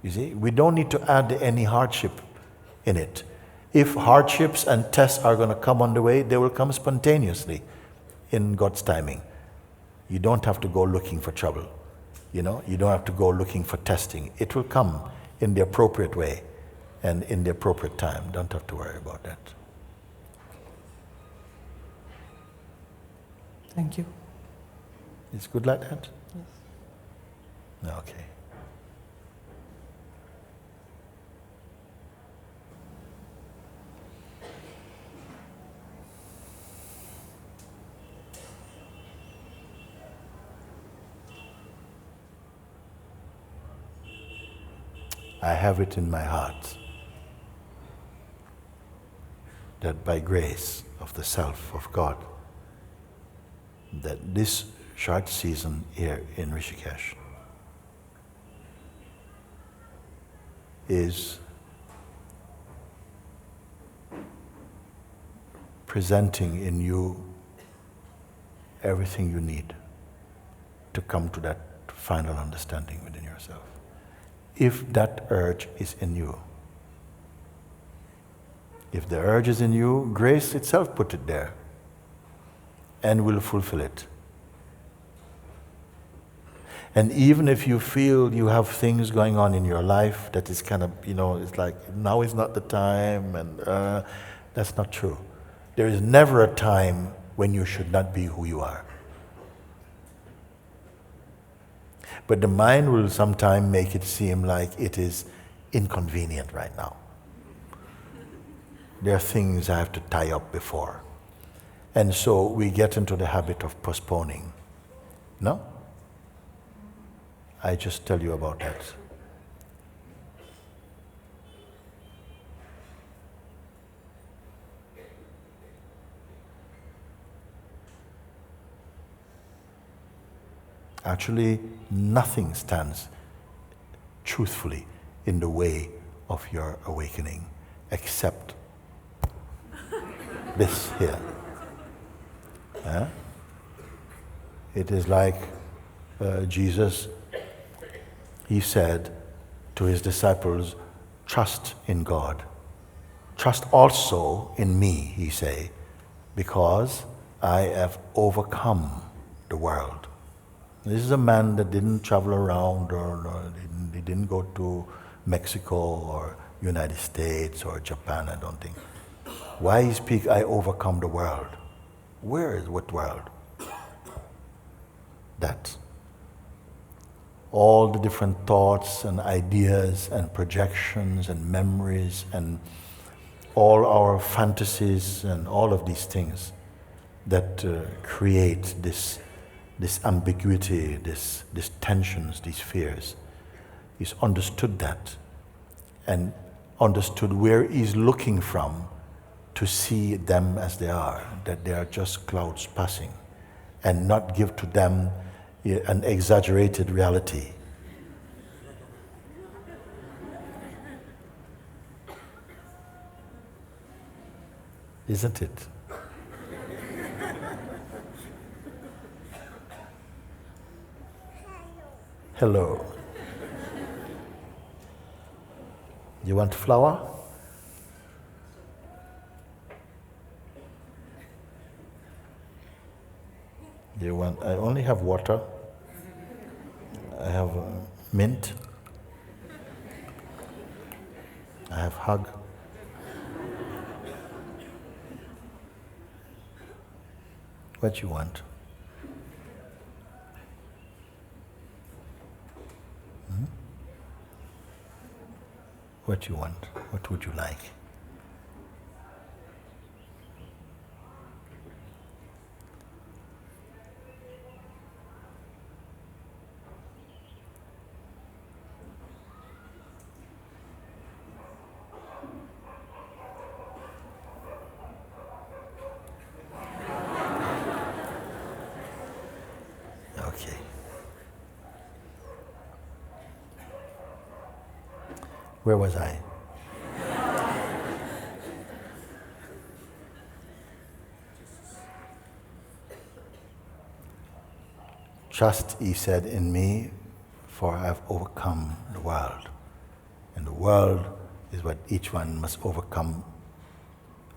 You see, we don't need to add any hardship in it. If hardships and tests are going to come on the way, they will come spontaneously in God's timing. You don't have to go looking for trouble. You don't have to go looking for testing. It will come in the appropriate way and in the appropriate time. Don't have to worry about that. Thank you. It's good like that? Yes. Okay. I have it in my heart that by grace of the self of God, that this short season here in Rishikesh is presenting in you everything you need to come to that final understanding within yourself. If that urge is in you. If the urge is in you, grace itself put it there and will fulfill it. And even if you feel you have things going on in your life that is kind of, it's like, now is not the time, and that's not true. There is never a time when you should not be who you are. But the mind will sometimes make it seem like it is inconvenient right now. There are things I have to tie up before. And so we get into the habit of postponing. No? I just tell you about that. Actually, nothing stands truthfully in the way of your awakening except this here. It is like Jesus, he said to his disciples, trust in God. Trust also in me, he say, because I have overcome the world. This is a man that didn't travel around or he didn't go to Mexico or United States or Japan, I don't think. Why he speak, I overcome the world? Where is what world? That. All the different thoughts and ideas and projections and memories and all our fantasies and all of these things that create this ambiguity, these tensions, these fears. He's understood that and understood where he's looking from to see them as they are, that they are just clouds passing, and not give to them an exaggerated reality. Isn't it? Hello. You want flour? You want? I only have water. I have mint. I have hug. What you want? What you want? What would you like? Okay. Where was I? Trust, he said, in me, for I have overcome the world. And the world is what each one must overcome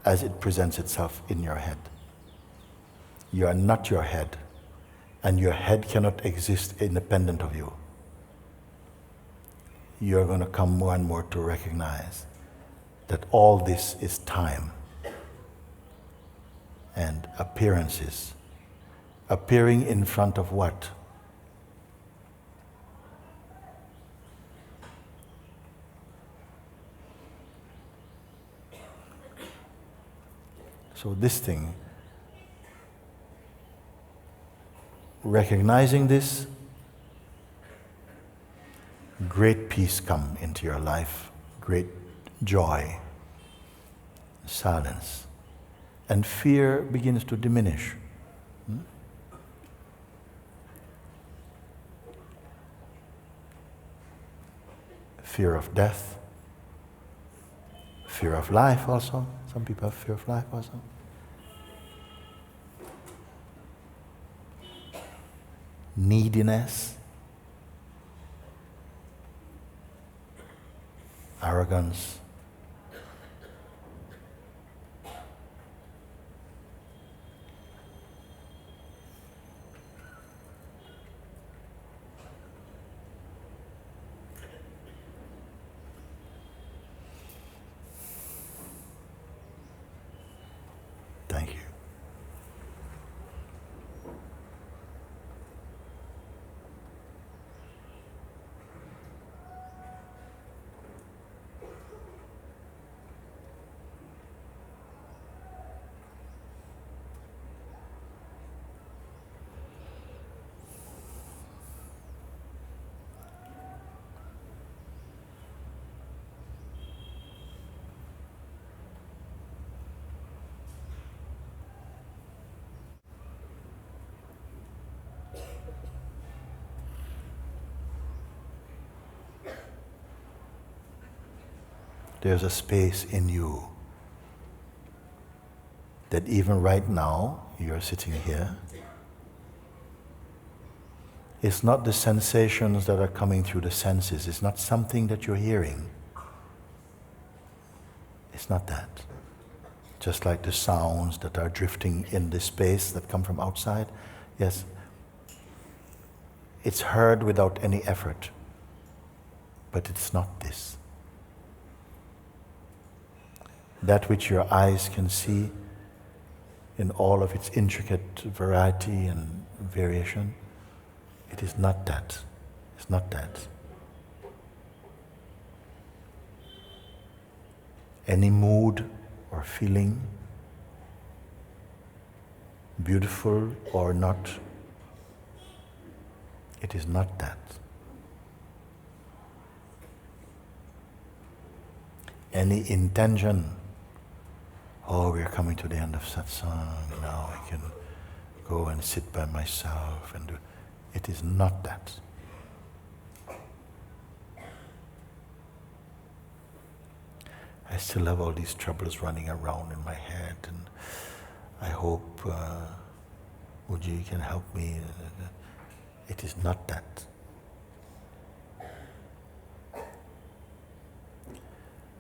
as it presents itself in your head. You are not your head, and your head cannot exist independent of you. You're going to come more and more to recognize that all this is time and appearances. Appearing in front of what? So this thing, recognizing this, great peace come into your life, great joy, silence, and fear begins to diminish. Fear of death, fear of life also. Some people have fear of life also. Neediness, arrogance, thank you. there's a space in you that even right now, you're sitting here, it's not the sensations that are coming through the senses, it's not something that you're hearing. It's not that. Just like the sounds that are drifting in the space that come from outside, yes, it's heard without any effort, but it's not this. That which your eyes can see in all of its intricate variety and variation, it is not that. It's not that. Any mood or feeling, beautiful or not, it is not that. Any intention, oh, we are coming to the end of Satsang, now I can go and sit by myself and do. It is not that. I still have all these troubles running around in my head, and I hope Mooji can help me. It is not that.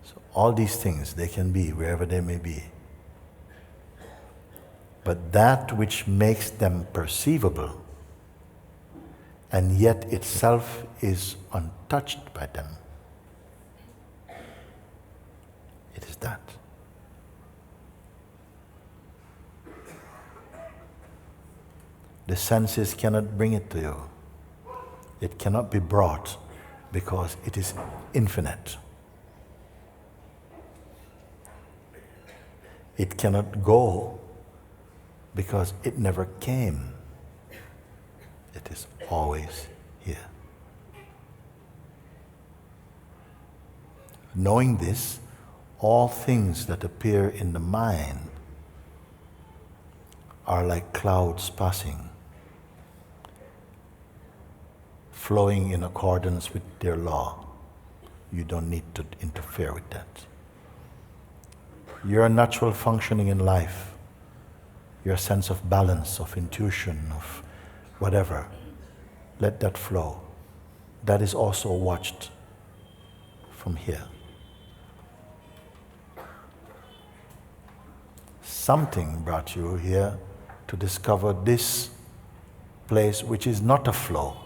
So all these things, they can be wherever they may be. But that which makes them perceivable and yet itself is untouched by them, it is that. The senses cannot bring it to you. It cannot be brought because it is infinite. It cannot go because it never came. It is always here. Knowing this, all things that appear in the mind are like clouds passing, flowing in accordance with their law. You don't need to interfere with that. Your natural functioning in life, your sense of balance, of intuition, of whatever, let that flow. That is also watched from here. Something brought you here to discover this place which is not a flow,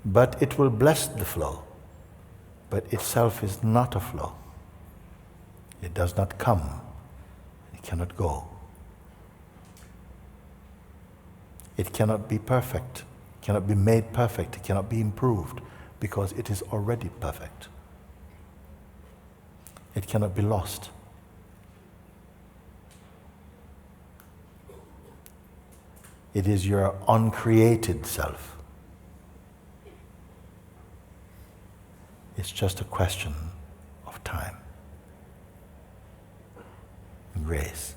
but it will bless the flow, but itself is not a flow. It does not come, it cannot go. It cannot be perfect, cannot be made perfect, it cannot be improved because it is already perfect. It cannot be lost. It is your uncreated self. It's just a question of time and grace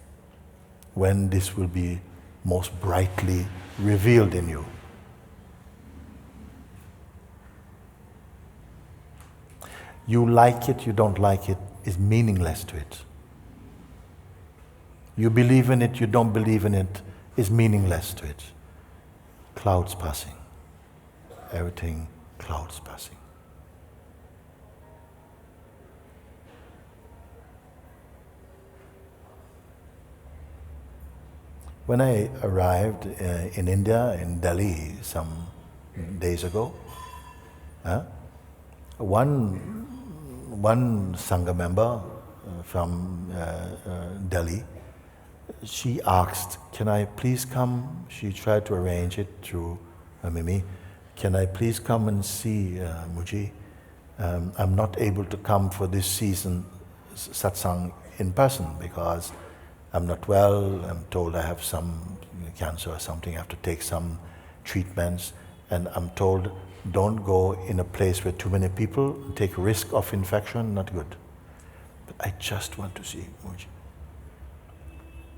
when this will be most brightly revealed in you. You like it, you don't like it, is meaningless to it. You believe in it, you don't believe in it, is meaningless to it. Clouds passing. Everything, clouds passing. When I arrived in India, in Delhi, some days ago, one Sangha member from Delhi, she asked, can I please come? She tried to arrange it through Mimi. Can I please come and see Mooji? I'm not able to come for this season satsang in person because I'm not well. I'm told I have some cancer or something. I have to take some treatments. And I'm told, don't go in a place with too many people, take risk of infection, not good. But I just want to see Mooji.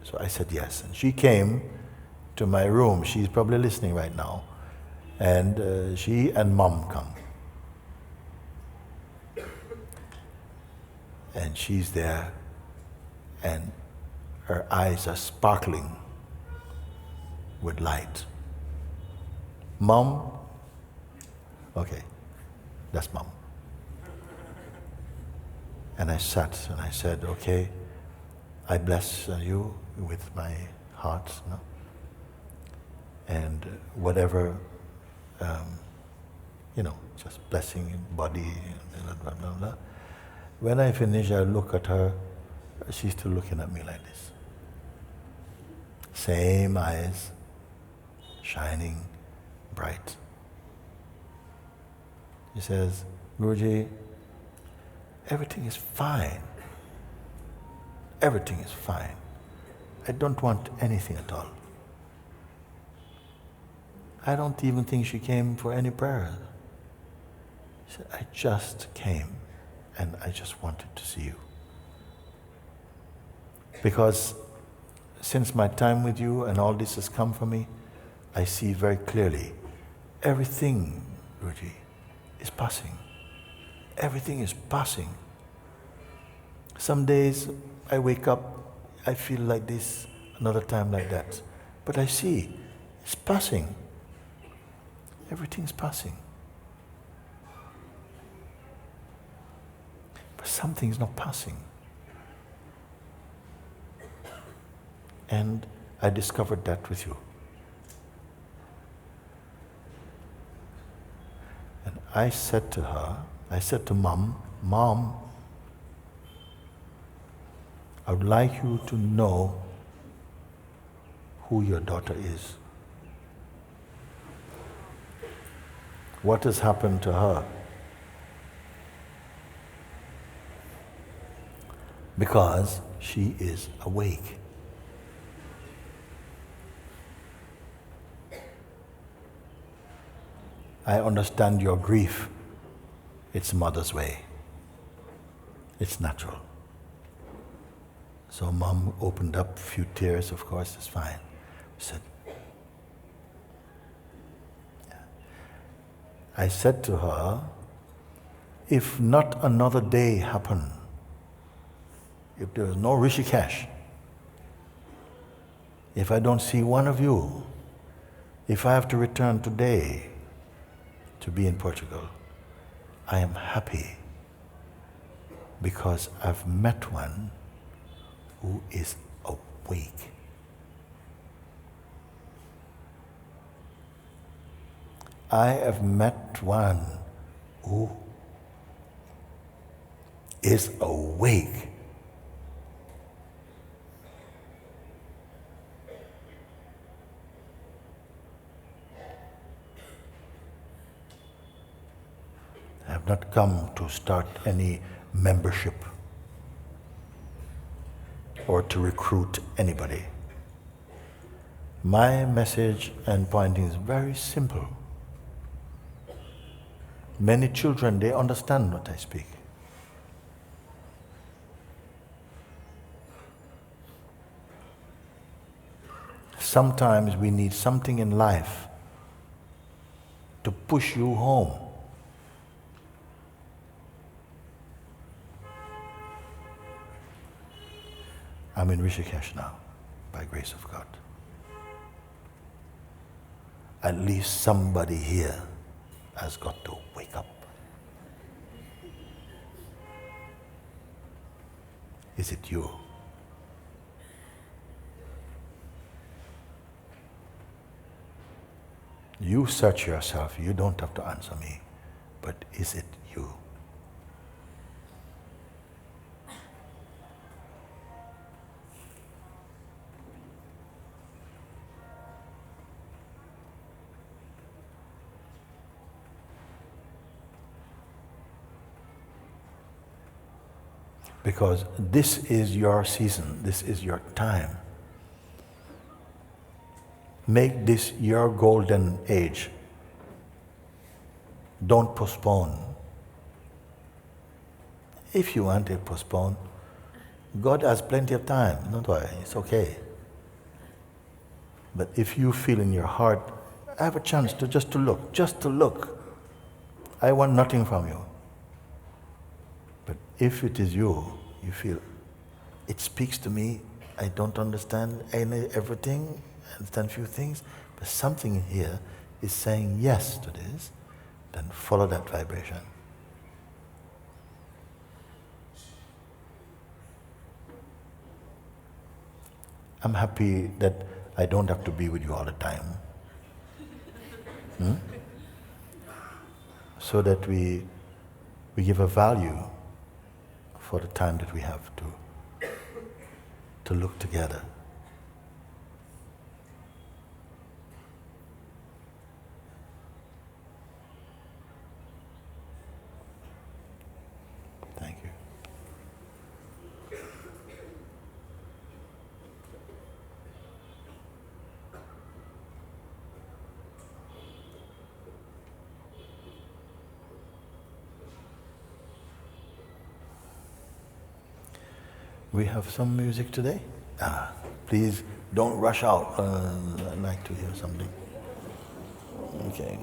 So I said yes, and she came to my room. She's probably listening right now. And she and Mom come. And she's there, and her eyes are sparkling with light. Mom? Okay, that's Mom. And I sat and I said, okay, I bless you with my heart, no? And whatever, just blessing in body, blah, blah, blah, blah. When I finish, I look at her, she's still looking at me like this. Same eyes, shining bright. She says, Guruji, everything is fine. Everything is fine. I don't want anything at all. I don't even think she came for any prayer. She said, I just came and I just wanted to see you. Because since my time with you and all this has come for me, I see very clearly everything, Guruji, is passing. Everything is passing. Some days I wake up, I feel like this, another time like that. But I see, it's passing. Everything's passing. But something's not passing. And I discovered that with you. And I said to her, I said to Mom, Mom, I would like you to know who your daughter is. What has happened to her? Because she is awake. I understand your grief. It's mother's way. It's natural. So Mom opened up a few tears, of course, it's fine. Said, I said to her, if not another day happened, if there was no Rishikesh, if I don't see one of you, if I have to return today to be in Portugal, I am happy because I've met one who is awake. I have met one who is awake. I have not come to start any membership or to recruit anybody. My message and pointing is very simple. Many children, they understand what I speak. Sometimes we need something in life to push you home. I'm in Rishikesh now, by grace of God. At least somebody here has got to wake up. Is it you? You search yourself, you don't have to answer me, but is it you? Because this is your season, this is your time. Make this your golden age. Don't postpone. If you want to postpone, God has plenty of time, don't worry, it's okay. But if you feel in your heart, I have a chance to just to look. I want nothing from you. But if it is you, you feel, it speaks to me, I don't understand everything, I understand few things, but something here is saying yes to this, then follow that vibration. I'm happy that I don't have to be with you all the time. So that we give a value for the time that we have to look together. Thank you. We have some music today? Please don't rush out. I'd like to hear something. Okay.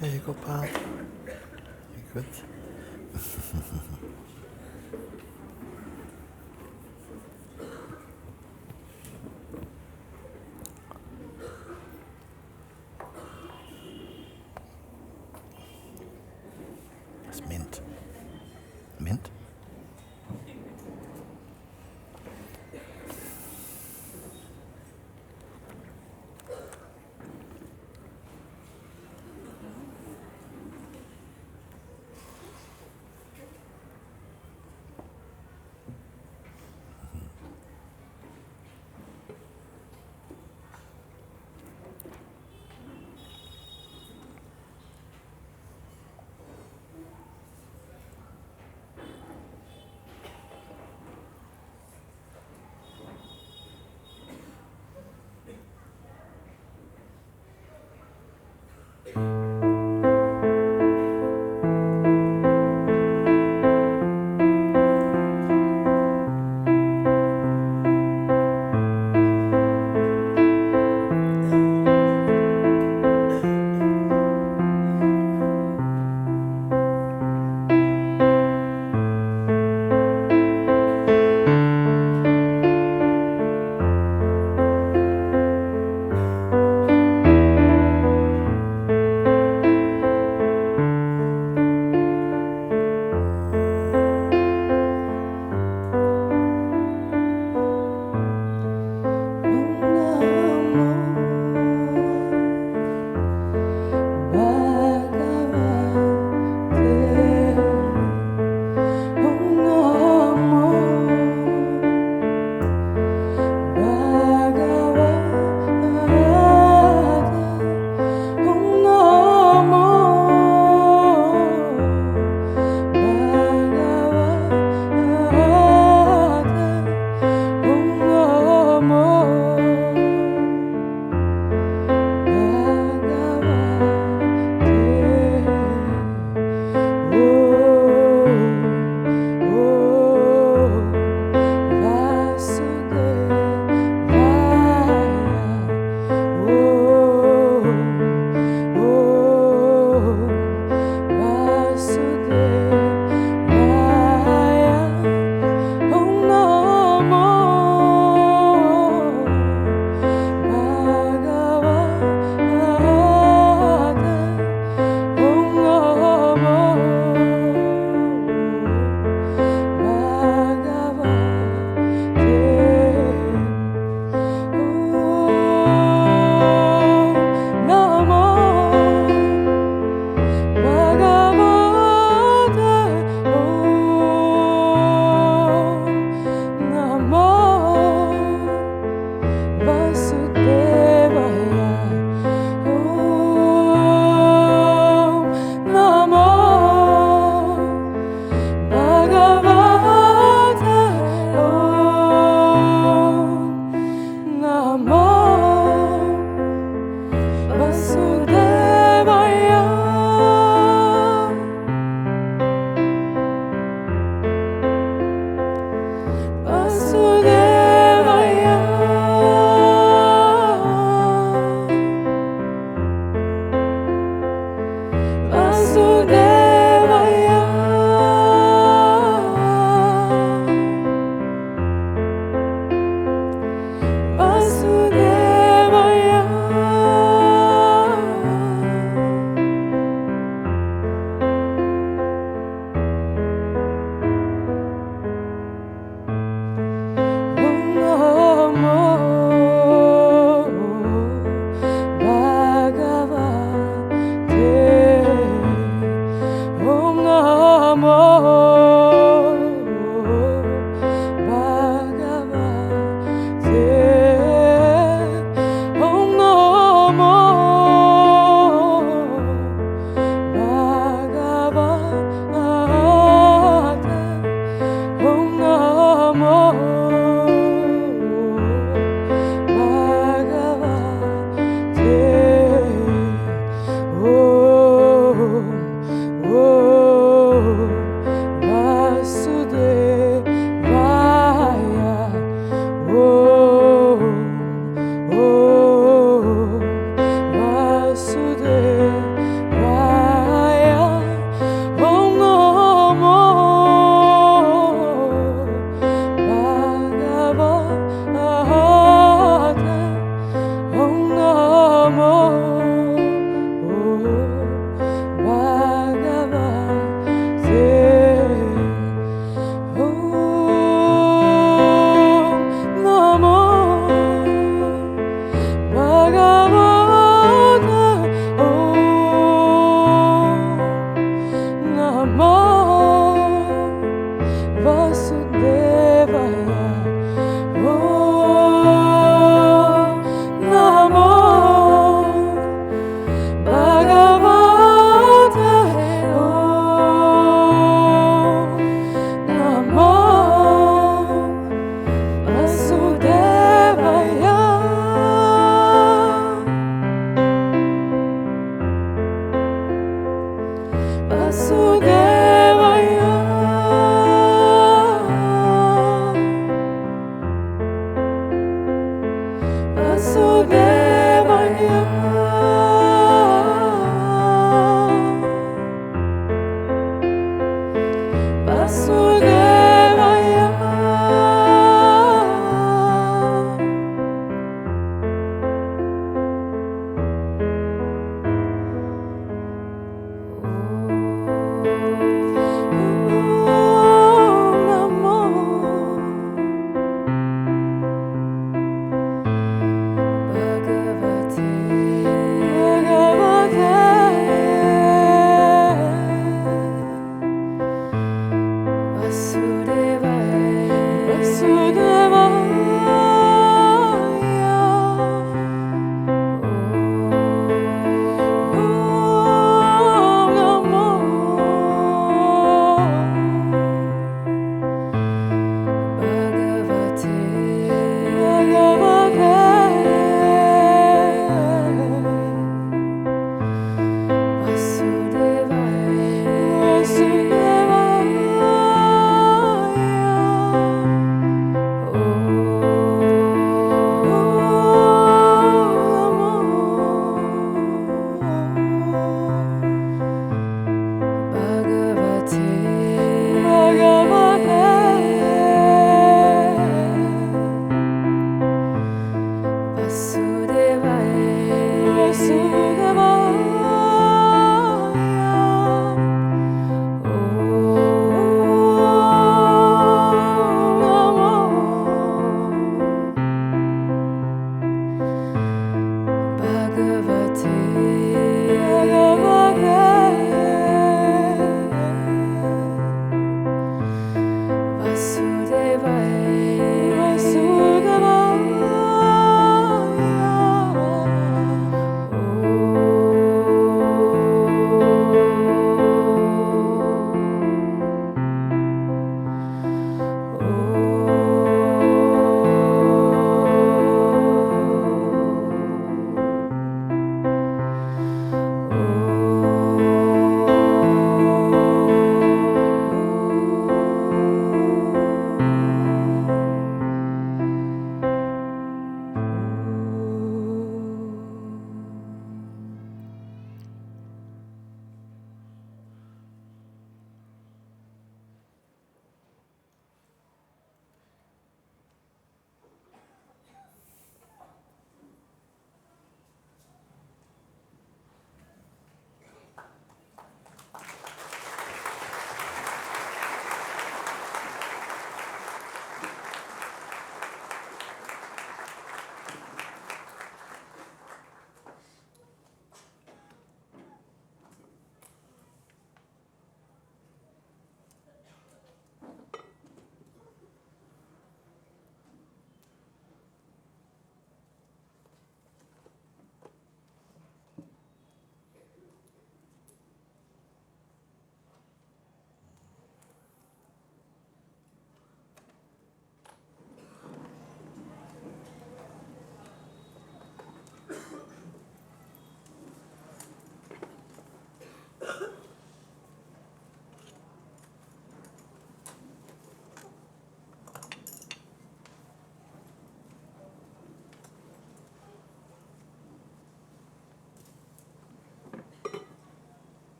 Hey, Gopal. You good? It's mint. Mint?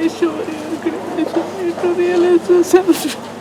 show your gratitude to realize yourself.